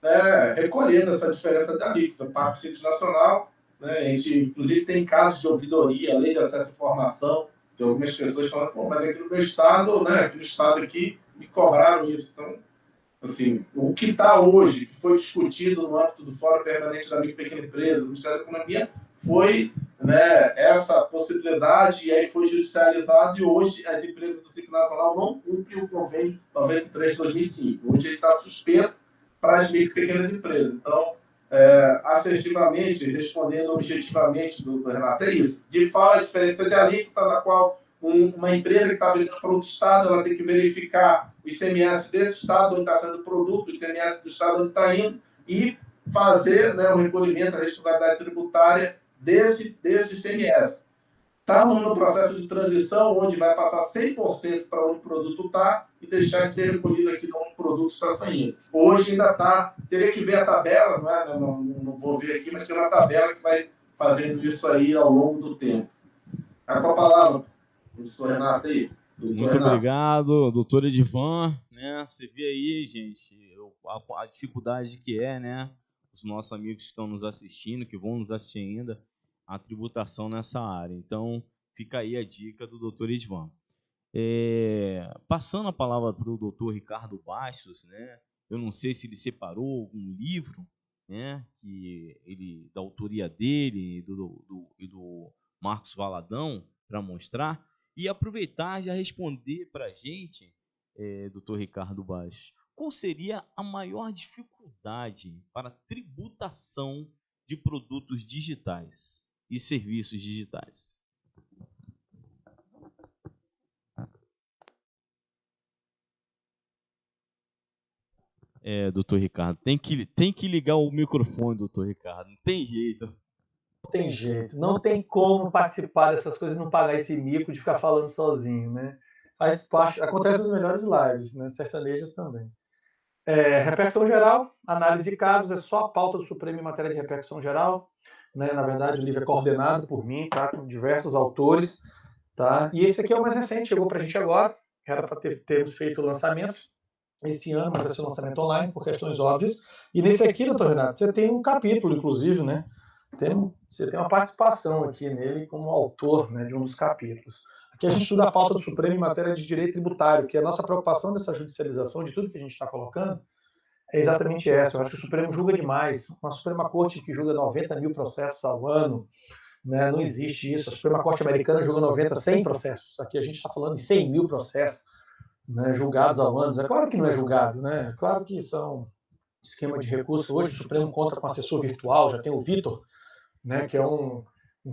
né, recolhendo essa diferença de alíquota. Para o Simples Nacional, né, a gente, inclusive, tem casos de ouvidoria, lei de acesso à informação, de algumas pessoas falando, pô, mas aqui no meu estado, né, aqui no estado aqui, me cobraram isso. Então, assim, o que está hoje, que foi discutido no âmbito do Fórum Permanente da Micro e Pequena Empresa, do Ministério da Economia, foi, né, essa possibilidade, e aí foi judicializado, e hoje as empresas do Simples Nacional não cumprem o convênio 93 de 2005. Hoje ele está suspenso para as micro e pequenas empresas. Então, assertivamente, respondendo objetivamente do Renato, é isso. De fato, a diferença de alíquota, na qual uma empresa que está vendendo para outro estado, ela tem que verificar o ICMS desse estado onde está sendo o produto, o ICMS do estado onde está indo, e fazer, né, o recolhimento, a responsabilidade tributária desse ICMS. Estamos no processo de transição, onde vai passar 100% para onde o produto está e deixar de ser recolhido aqui de onde o produto está saindo. Hoje ainda está, teria que ver a tabela, não vou ver aqui, mas tem uma tabela que vai fazendo isso aí ao longo do tempo. Com a palavra, professor Renato aí. Muito Renato. Obrigado, doutor Edivan. Né? Você vê aí, gente, a dificuldade que é, né? Os nossos amigos que estão nos assistindo, que vão nos assistir ainda, a tributação nessa área. Então, fica aí a dica do doutor Edivan. Passando a palavra para o doutor Ricardo Bastos, né? Eu não sei se ele separou algum livro, né? Que ele, da autoria dele e do Marcos Valadão, para mostrar, e aproveitar e já responder para a gente, doutor Ricardo Bastos, qual seria a maior dificuldade para a tributação de produtos digitais e serviços digitais? Doutor Ricardo, tem que ligar o microfone, doutor Ricardo, não tem jeito. Não tem jeito, não tem como participar dessas coisas e não pagar esse mico de ficar falando sozinho, né? Faz parte, acontece nas melhores lives, né? Sertanejas também. Repercussão geral, análise de casos, é só a pauta do Supremo em matéria de repercussão geral, né? Na verdade, o livro é coordenado por mim, tá? Com diversos autores, tá? E esse aqui é o mais recente, chegou pra gente agora, era para termos feito o lançamento esse ano, mas vai ser um lançamento online, por questões óbvias. E nesse aqui, doutor Renato, você tem um capítulo, inclusive, né? Você tem uma participação aqui nele como autor, né, de um dos capítulos. Aqui a gente estuda a pauta do Supremo em matéria de direito tributário, que a nossa preocupação dessa judicialização de tudo que a gente está colocando é exatamente essa. Eu acho que o Supremo julga demais. Uma Suprema Corte que julga 90 mil processos ao ano, né, não existe isso. A Suprema Corte americana julga 90, 100 processos. Aqui a gente está falando de 100 mil processos, né, julgados ao ano. É claro que não é julgado, né? É claro que são esquema de recurso. Hoje o Supremo conta com assessor virtual, já tem o Vitor, né, que é um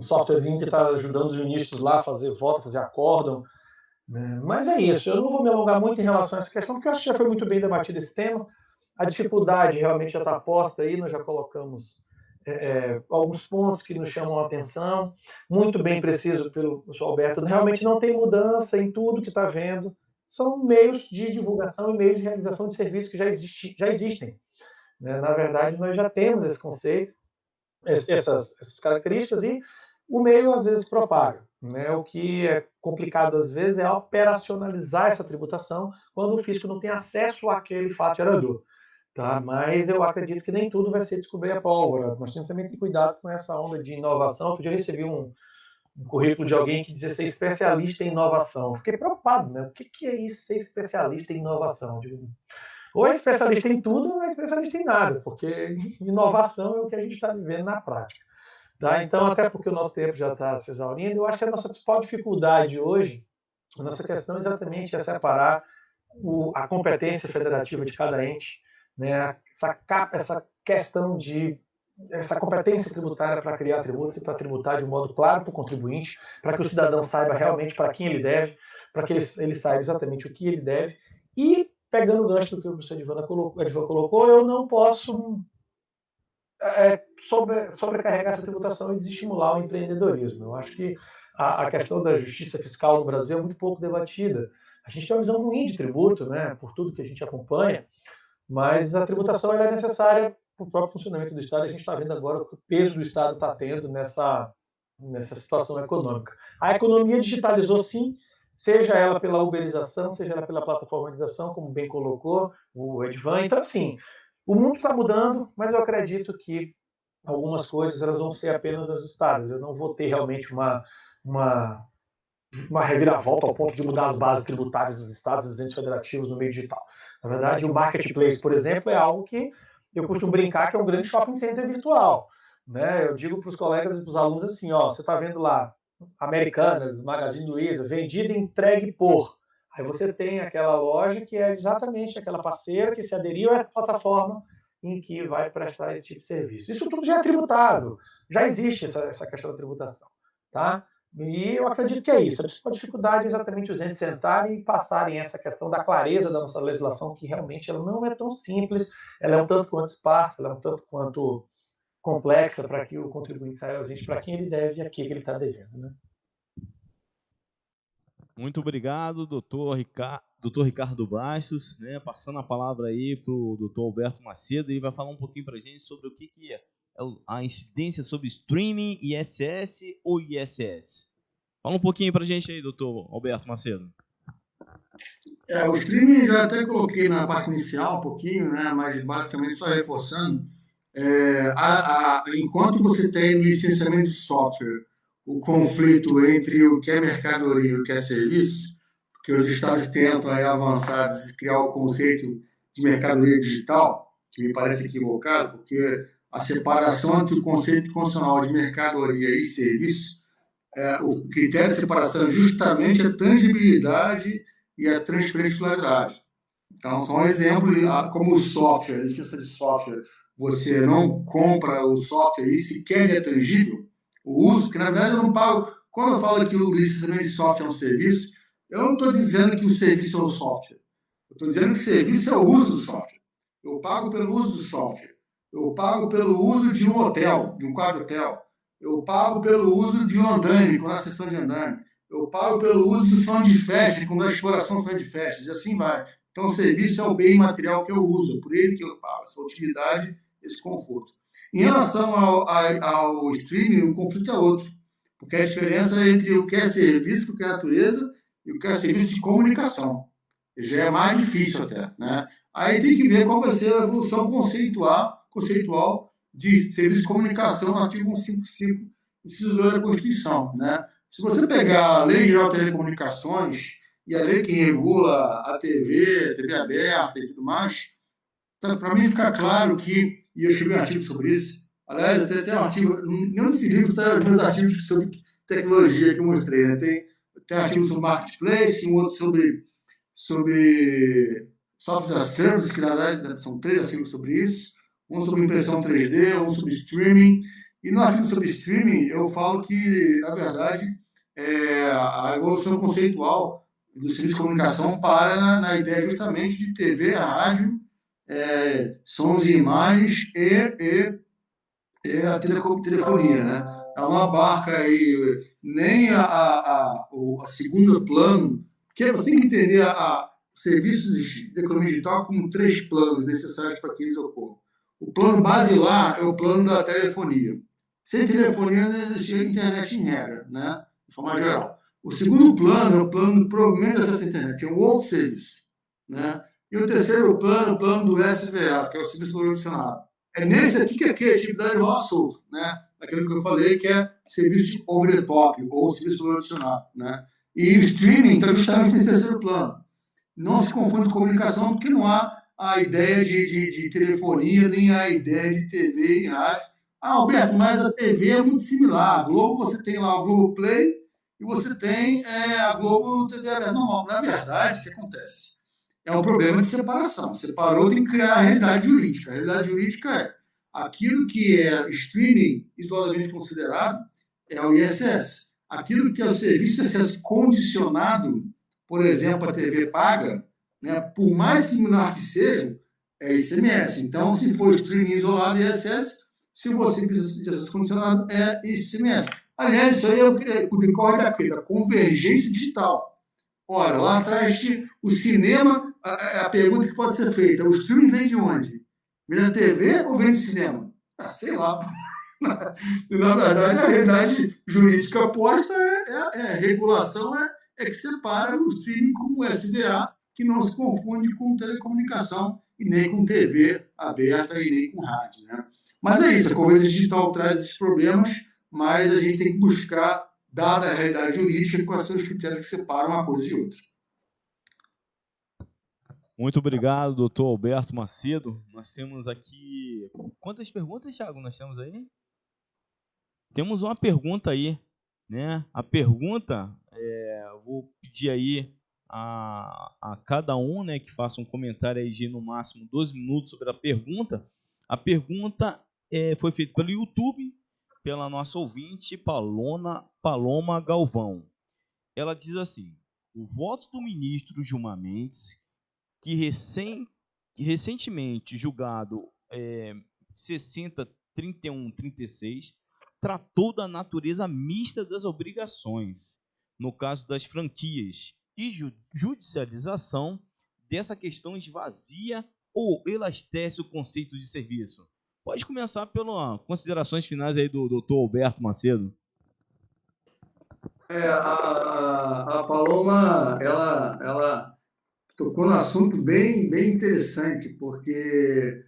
softwarezinho que está ajudando os ministros lá a fazer voto, fazer acórdão. Né? Mas é isso, eu não vou me alongar muito em relação a essa questão, porque eu acho que já foi muito bem debatido esse tema. A dificuldade realmente já está posta aí, nós já colocamos alguns pontos que nos chamam a atenção, muito bem preciso pelo professor Alberto, realmente não tem mudança em tudo que está vendo, são meios de divulgação e meios de realização de serviços que já existem. Né? Na verdade, nós já temos esse conceito, essas características, e o meio às vezes propaga. Né? O que é complicado às vezes é operacionalizar essa tributação quando o fisco não tem acesso àquele fato gerador. Tá? Mas eu acredito que nem tudo vai ser descobrir a pólvora. Nós temos também que ter cuidado com essa onda de inovação. Outro dia eu recebi um currículo de alguém que dizia ser especialista em inovação. Fiquei preocupado, né? O que é isso, ser especialista em inovação? Ou é especialista em tudo, ou é especialista em nada, porque inovação é o que a gente está vivendo na prática. Tá? Então, até porque o nosso tempo já está se exaurindo, eu acho que a nossa principal dificuldade hoje, a nossa questão exatamente é separar a competência federativa de cada ente, né? Essa questão de essa competência tributária para criar tributos e para tributar de um modo claro para o contribuinte, para que o cidadão saiba realmente para quem ele deve, para que ele saiba exatamente o que ele deve. E, pegando o gancho do que o professor Edvan colocou, eu não posso sobrecarregar essa tributação e desestimular o empreendedorismo. Eu acho que a questão da justiça fiscal no Brasil é muito pouco debatida. A gente tem uma visão ruim de tributo, né, por tudo que a gente acompanha, mas a tributação é necessária para o próprio funcionamento do Estado. A gente está vendo agora o que o peso do Estado está tendo nessa situação econômica. A economia digitalizou, sim, seja ela pela uberização, seja ela pela plataformização, como bem colocou o Edvan. Então, assim, o mundo está mudando, mas eu acredito que algumas coisas elas vão ser apenas ajustadas. Eu não vou ter realmente uma reviravolta ao ponto de mudar as bases tributárias dos estados e dos entes federativos no meio digital. Na verdade, o marketplace, por exemplo, é algo que eu costumo brincar que é um grande shopping center virtual. Né? Eu digo para os colegas e para os alunos assim, ó, você está vendo lá Americanas, Magazine Luiza, vendida e entregue por. Aí você tem aquela loja que é exatamente aquela parceira que se aderiu à plataforma em que vai prestar esse tipo de serviço. Isso tudo já é tributado, já existe essa questão da tributação. Tá? E eu acredito que é isso. A principal dificuldade é exatamente os entes sentarem e passarem essa questão da clareza da nossa legislação, que realmente ela não é tão simples, ela é um tanto quanto esparsa, ela é um tanto quanto complexa para que o contribuinte saiba exatamente para quem ele deve e a que ele está devendo. Né? Muito obrigado, doutor Ricardo Bastos, né? Passando a palavra aí para o doutor Alberto Macedo, ele vai falar um pouquinho para a gente sobre o que é a incidência sobre streaming, ISS ou ISS. Fala um pouquinho para a gente aí, doutor Alberto Macedo. O streaming já até coloquei na parte inicial um pouquinho, né? Mas basicamente só reforçando, enquanto você tem no licenciamento de software o conflito entre o que é mercadoria e o que é serviço, porque os estados tentam avançar e criar o conceito de mercadoria digital, que me parece equivocado, porque a separação entre o conceito constitucional de mercadoria e serviço, o critério de separação é justamente a tangibilidade e a transferencialidade. Então, só um exemplo, como o software, a licença de software, você não compra o software e sequer é tangível, o uso, que na verdade eu não pago. Quando eu falo que o licenciamento de software é um serviço, eu não estou dizendo que o serviço é o software. Eu estou dizendo que o serviço é o uso do software. Eu pago pelo uso do software. Eu pago pelo uso de um hotel, de um quarto hotel. Eu pago pelo uso de um andaime, quando é a sessão de andaime. Eu pago pelo uso do som de festa, quando é a exploração do som de festas, e assim vai. Então, o serviço é o bem material que eu uso, por ele que eu pago, essa utilidade, esse conforto. Em relação ao streaming, o conflito é outro, porque a diferença entre o que é serviço, o que é natureza, e o que é serviço de comunicação. Já é mais difícil até, né? Aí tem que ver qual vai ser a evolução conceitual de serviço de comunicação no artigo 155, inciso 2 da Constituição, né? Se você pegar a Lei Geral de Telecomunicações e a lei que regula a TV aberta e tudo mais, então, para mim ficar claro que, e eu escrevi um artigo sobre isso, aliás, até um artigo, não nesse livro, tá meus artigos sobre tecnologia que eu mostrei, né? Tem um artigo sobre marketplace, um outro sobre software as a service, que na verdade são 3 artigos sobre isso, um sobre impressão 3D, um sobre streaming, e no artigo sobre streaming eu falo que, na verdade, a evolução conceitual do serviço de comunicação para na ideia justamente de TV, rádio, sons e imagens e é a telefonia, né? É uma barca aí, nem a segunda plano, porque você tem que entender serviços de economia digital como 3 planos necessários para que eles ocorram. O plano basilar é o plano da telefonia. Sem telefonia não existia internet em regra, né? De forma geral. O segundo plano é o plano provavelmente de acesso à internet, é um outro serviço, né? E o terceiro plano, o plano do SVA, que é o ServiçoVolucionado. É nesse aqui que a criatividade rola solto, né? Aquilo que eu falei que é serviço over the top, ou serviço adicionado, né? E o streaming está justamente nesse terceiro plano. Não se confunde com comunicação, porque não há a ideia de telefonia, nem a ideia de TV e rádio. Ah, Alberto, mas a TV é muito similar. A Globo, você tem lá o Globoplay e você tem a Globo TV aberta normal. Na verdade, o que acontece? É um problema de separação. Separou, tem que criar a realidade jurídica. A realidade jurídica é aquilo que é streaming isoladamente considerado é o ISS. Aquilo que é o serviço de acesso condicionado, por exemplo, a TV paga, né, por mais similar que seja, é ICMS. Então, se for streaming isolado, ISS. Se você precisa de acesso condicionado, é ICMS. Aliás, isso aí é o decorre da convergência digital. Ora, lá atrás, o cinema, a pergunta que pode ser feita, o streaming vem de onde? Vem da TV ou vem do cinema? Sei lá. Na verdade, a realidade jurídica posta a regulação que separa o streaming como SVA, que não se confunde com telecomunicação e nem com TV aberta e nem com rádio, né? Mas é isso, a convergência digital traz esses problemas, mas a gente tem que buscar, dada a realidade jurídica, quais são os critérios que separam uma coisa de outra. Muito obrigado, doutor Alberto Macedo. Nós temos aqui... Quantas perguntas, Thiago, nós temos aí? Temos uma pergunta aí, né? A pergunta, vou pedir aí a cada um, né, que faça um comentário aí de no máximo 12 minutos sobre a pergunta. A pergunta foi feita pelo YouTube, pela nossa ouvinte, Paloma Galvão. Ela diz assim: o voto do ministro Gilmar Mendes, que recentemente julgado 60-31-36, tratou da natureza mista das obrigações, no caso das franquias, e judicialização dessa questão esvazia ou elastece o conceito de serviço. Pode começar pelas considerações finais aí do doutor Alberto Macedo. A Paloma, ela tocou num assunto bem interessante, porque,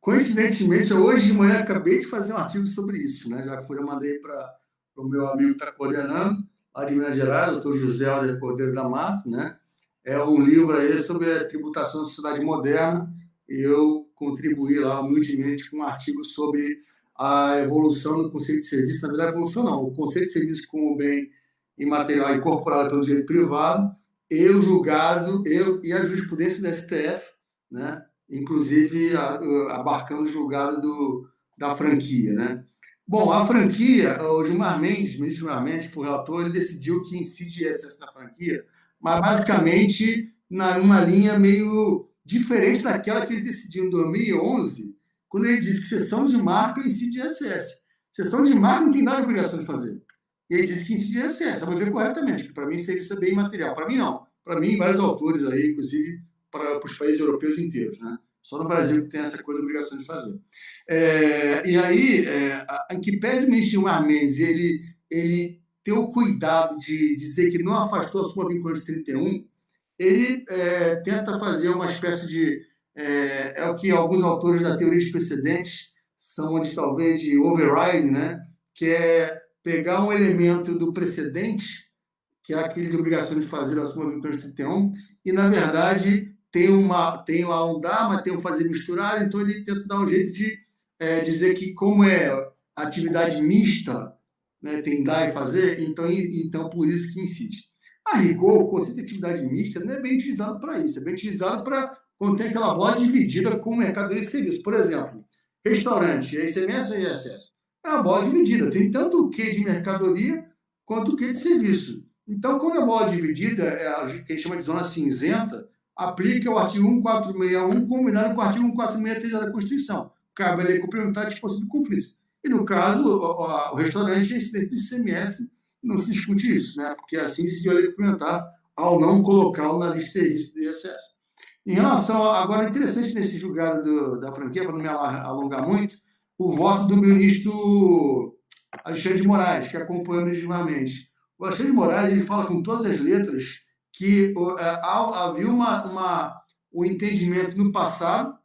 coincidentemente, hoje de manhã acabei de fazer um artigo sobre isso, né? Eu mandei para o meu amigo que está coordenando, lá de Minas Gerais, o doutor José Alder Cordeiro da Mato, né? É um livro aí sobre a tributação da sociedade moderna, e eu contribuí lá humildemente com um artigo sobre a evolução do conceito de serviço. Na verdade, a evolução não, o conceito de serviço como bem imaterial incorporado pelo direito privado, eu julgado, e a jurisprudência do STF, né? Inclusive abarcando o julgado da franquia, né? Bom, a franquia, o Gilmar Mendes, o ministro Gilmar Mendes, que foi o relator, ele decidiu que incide ISS na franquia, mas basicamente numa linha meio diferente daquela que ele decidiu em 2011, quando ele disse que cessão de marca incide ISS. Cessão de marca não tem nada de obrigação de fazer. E ele disse que incide ISS, eu vou ver corretamente, que para mim serviço é bem imaterial. Para mim, não. Para mim, vários autores aí, inclusive para os países europeus inteiros, né? Só no Brasil que tem essa coisa de obrigação de fazer. E aí, em que pese o ministro Gilmar Mendes, ele ter o cuidado de dizer que não afastou a súmula vinculante de 31, ele tenta fazer uma espécie de... é o que alguns autores da teoria de precedentes são de, talvez, de override, né? Que é pegar um elemento do precedente, que é aquele de obrigação de fazer a súmula vinculante de 31, e, na verdade, tem lá um dar, mas tem um fazer misturado, então ele tenta dar um jeito de dizer que, como é atividade mista, né, tem dar e fazer, então por isso que incide. A rigor, o conceito de atividade mista não é bem utilizado para isso, é bem utilizado para quando tem aquela bola dividida com mercadoria e serviço. Por exemplo, restaurante, é ICMS ou ISS? É uma bola dividida, tem tanto o que de mercadoria quanto o que de serviço. Então, quando a bola dividida, que a gente chama de zona cinzenta, aplica o artigo 1461 combinado com o artigo 1463 da Constituição. cabe a lei complementar de possível conflito. E, no caso, o restaurante é incidente do ICMS, não se discute isso, né? Porque assim decidiu a lei complementar ao não colocá-lo na lista de serviços do ISS. Em relação agora, interessante nesse julgado da franquia, para não me alongar muito, o voto do ministro Alexandre de Moraes, que acompanha legitimamente. O Alexandre de Moraes ele fala com todas as letras que havia um entendimento no passado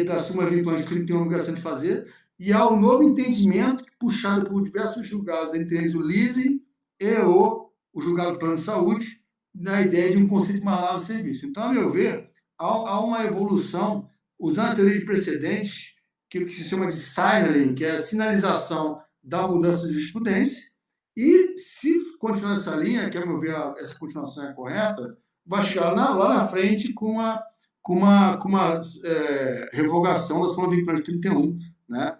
da súmula vinculante que ele tem a obrigação de fazer, e há um novo entendimento puxado por diversos julgados, entre eles o LISE e o julgado do Plano de Saúde, na ideia de um conceito mais largo de serviço. Então, a meu ver, há uma evolução, usando a teoria de precedentes, que se chama de signaling, que é a sinalização da mudança de jurisprudência, e se continuar essa linha, que a meu ver essa continuação é correta, vai chegar lá na frente com uma revogação da súmula vinculante 31, né?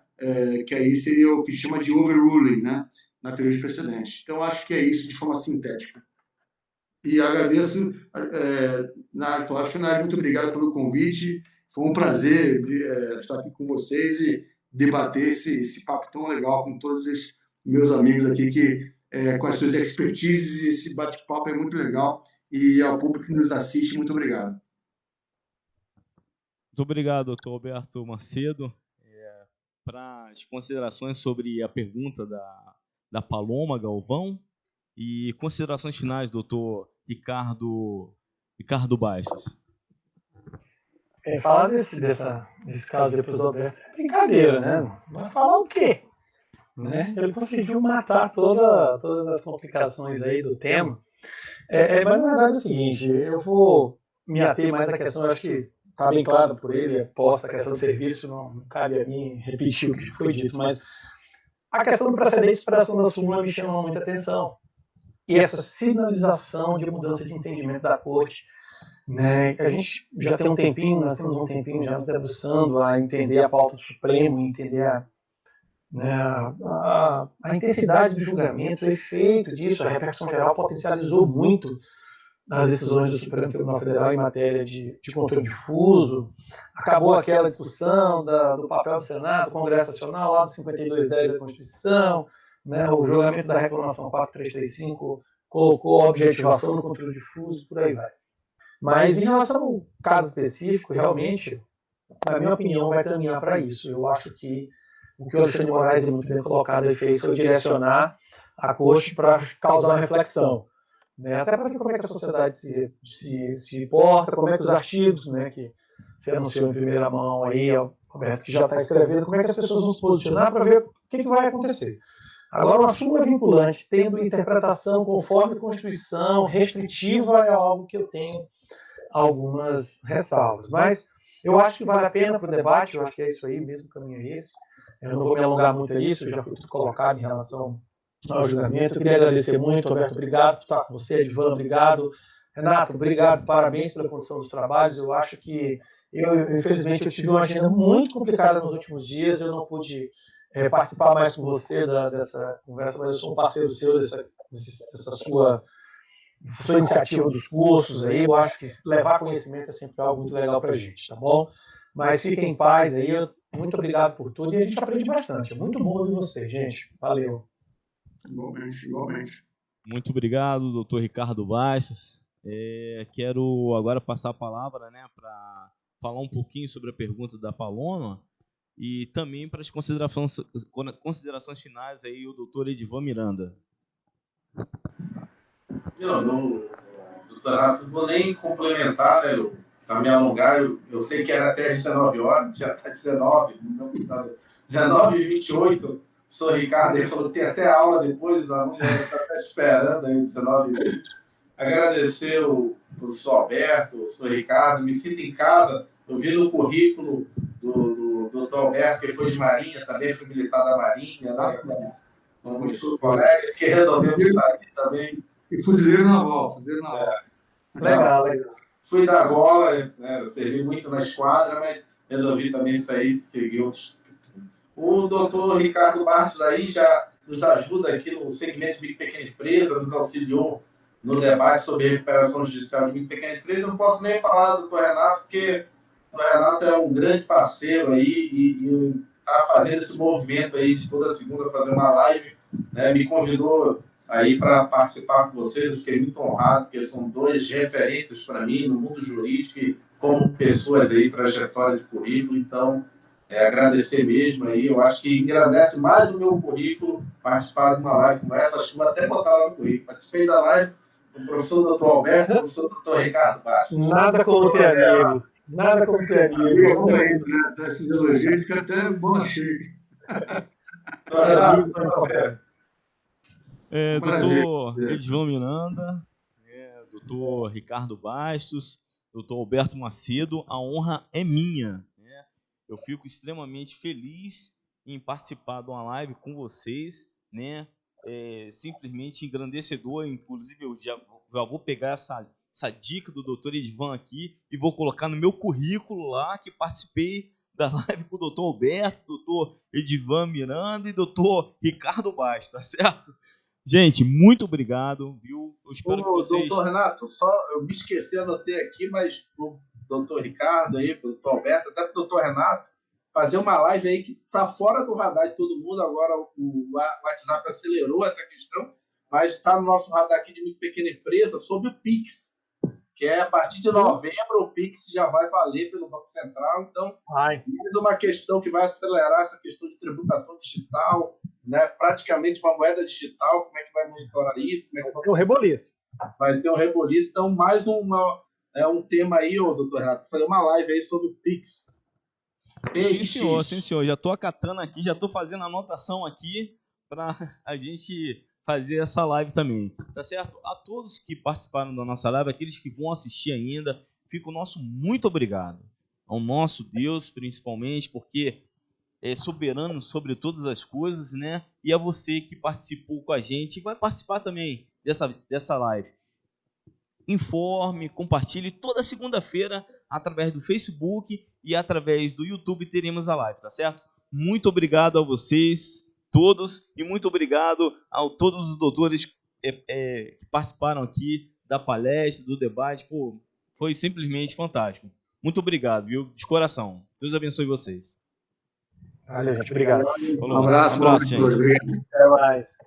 Que aí seria o que chama de overruling, né? Na teoria de precedentes. Então, acho que é isso de forma sintética. E agradeço, nas palavras finais, muito obrigado pelo convite. Foi um prazer estar aqui com vocês e debater esse papo tão legal com todos os meus amigos aqui, com as suas expertises. Esse bate-papo é muito legal. E ao público que nos assiste, muito obrigado. Muito obrigado, doutor Alberto Macedo. Para as considerações sobre a pergunta da Paloma Galvão e considerações finais, doutor Ricardo Baixas. Falar desse caso depois do Alberto é brincadeira, né? Vai falar o quê? Né? Ele conseguiu matar todas as complicações aí do tema. Mas na verdade é o seguinte, eu vou me ater mais à questão, eu acho que está bem claro por ele, posta a questão do serviço, não cabe a mim repetir o que foi dito, mas a questão do precedente de superação da súmula me chama muita atenção. E essa sinalização de mudança de entendimento da Corte, né? A gente já tem um tempinho, nós temos um tempinho já nos debruçando a entender a pauta do Supremo, entender a intensidade do julgamento, o efeito disso, a repercussão geral potencializou muito as decisões do Supremo Tribunal Federal em matéria de controle difuso. Acabou aquela discussão do papel do Senado, do Congresso Nacional, lá do 5210 da Constituição, né, o julgamento da reclamação 4335 colocou a objetivação no controle difuso, por aí vai. Mas em relação ao caso específico, realmente, na minha opinião, vai caminhar para isso. Eu acho que o que o Alexandre de Moraes, muito bem colocado, ele fez foi direcionar a Corte para causar uma reflexão. Né? Até para ver como é que a sociedade se porta, como é que os artigos, né, que você anunciou em primeira mão aí, Roberto, que já está escrevendo, como é que as pessoas vão se posicionar para ver o que vai acontecer. Agora, uma súmula vinculante, tendo interpretação conforme a Constituição, restritiva, é algo que eu tenho algumas ressalvas. Mas eu acho que vale a pena para o debate, eu acho que é isso aí mesmo, o caminho é esse. Eu não vou me alongar muito nisso, já foi tudo colocado em relação ao julgamento. Eu queria agradecer muito, Roberto, obrigado por estar com você, Edvan, obrigado. Renato, obrigado, parabéns pela condução dos trabalhos. Eu acho que, infelizmente, eu tive uma agenda muito complicada nos últimos dias, eu não pude participar mais com você dessa conversa, mas eu sou um parceiro seu dessa sua iniciativa dos cursos aí. Eu acho que levar conhecimento é sempre algo muito legal para a gente, tá bom? Mas fiquem em paz aí, muito obrigado por tudo e a gente aprende bastante. É muito bom ouvir você, gente. Valeu. Igualmente. Muito obrigado, doutor Ricardo Baixas. Quero agora passar a palavra, né, para falar um pouquinho sobre a pergunta da Paloma e também para as considerações finais aí o doutor Edvan Miranda. Doutor Renato, não vou nem complementar, né, para me alongar, eu sei que era até às 19 horas, já está 19h28, o professor Ricardo ele falou que tem até aula depois, os alunos estão até esperando aí 19h20. Agradecer o professor Alberto, o professor Ricardo, me sinto em casa, eu vi no currículo do doutor Alberto, que foi de Marinha, também foi militar da Marinha, né, com os colegas que resolvemos sair também. E fuzileiro naval. Legal. Fui da gola, né, servi muito na esquadra, mas resolvi também sair, escrevi outros. O doutor Ricardo Bartos aí já nos ajuda aqui no segmento de micro e pequena empresa, nos auxiliou no debate sobre recuperação judicial de micro e pequena empresa. Não posso nem falar do doutor Renato, porque O Renato é um grande parceiro aí e está fazendo esse movimento aí de toda segunda fazer uma live, né? Me convidou aí para participar com vocês, eu fiquei muito honrado, porque são dois referências para mim no mundo jurídico e como pessoas aí, trajetória de currículo, então agradecer mesmo aí, eu acho que engrandece mais o meu currículo participar de uma live como essa, acho que vou até botar lá no currículo. Participei da live do professor Dr. Alberto e do professor Dr. Ricardo Bastos. Nada como ter amigo. Nada como ter amigo. Esses elogios ficam até bom cheio. Doutor Edivan Miranda, doutor Ricardo Bastos, doutor Alberto Macedo, a honra é minha. Né? Eu fico extremamente feliz em participar de uma live com vocês, né? Simplesmente engrandecedor. Inclusive, eu já vou pegar essa dica do doutor Edivan aqui e vou colocar no meu currículo lá que participei da live com o doutor Alberto, doutor Edivan Miranda e doutor Ricardo Bastos, tá certo? Gente, muito obrigado, viu? Eu espero que vocês... Doutor Renato, só eu me esqueci, anotei aqui, mas pro doutor Ricardo aí, pro doutor Alberto, até pro doutor Renato, fazer uma live aí que tá fora do radar de todo mundo. Agora o WhatsApp acelerou essa questão, mas está no nosso radar aqui de micro e pequena empresa sobre o Pix, que é a partir de novembro o Pix já vai valer pelo Banco Central. Então, mais uma questão que vai acelerar essa questão de tributação digital, né? Praticamente uma moeda digital. Como é que vai monitorar isso? Como é que vai ser um reboliço. Vai ser um reboliço. Então, mais um tema aí, doutor Renato, fazer uma live aí sobre o Pix. Sim, senhor. Já estou acatando aqui, já estou fazendo anotação aqui para a gente fazer essa live também, tá certo? A todos que participaram da nossa live, aqueles que vão assistir ainda, fica o nosso muito obrigado. Ao nosso Deus, principalmente, porque é soberano sobre todas as coisas, né? E a você que participou com a gente e vai participar também dessa live. Informe, compartilhe. Toda segunda-feira, através do Facebook e através do YouTube, teremos a live, tá certo? Muito obrigado a vocês todos e muito obrigado a todos os doutores que participaram aqui da palestra, do debate. Pô, foi simplesmente fantástico. Muito obrigado, viu? De coração. Deus abençoe vocês. Valeu, gente. Obrigado. Um abraço, gente. Até mais.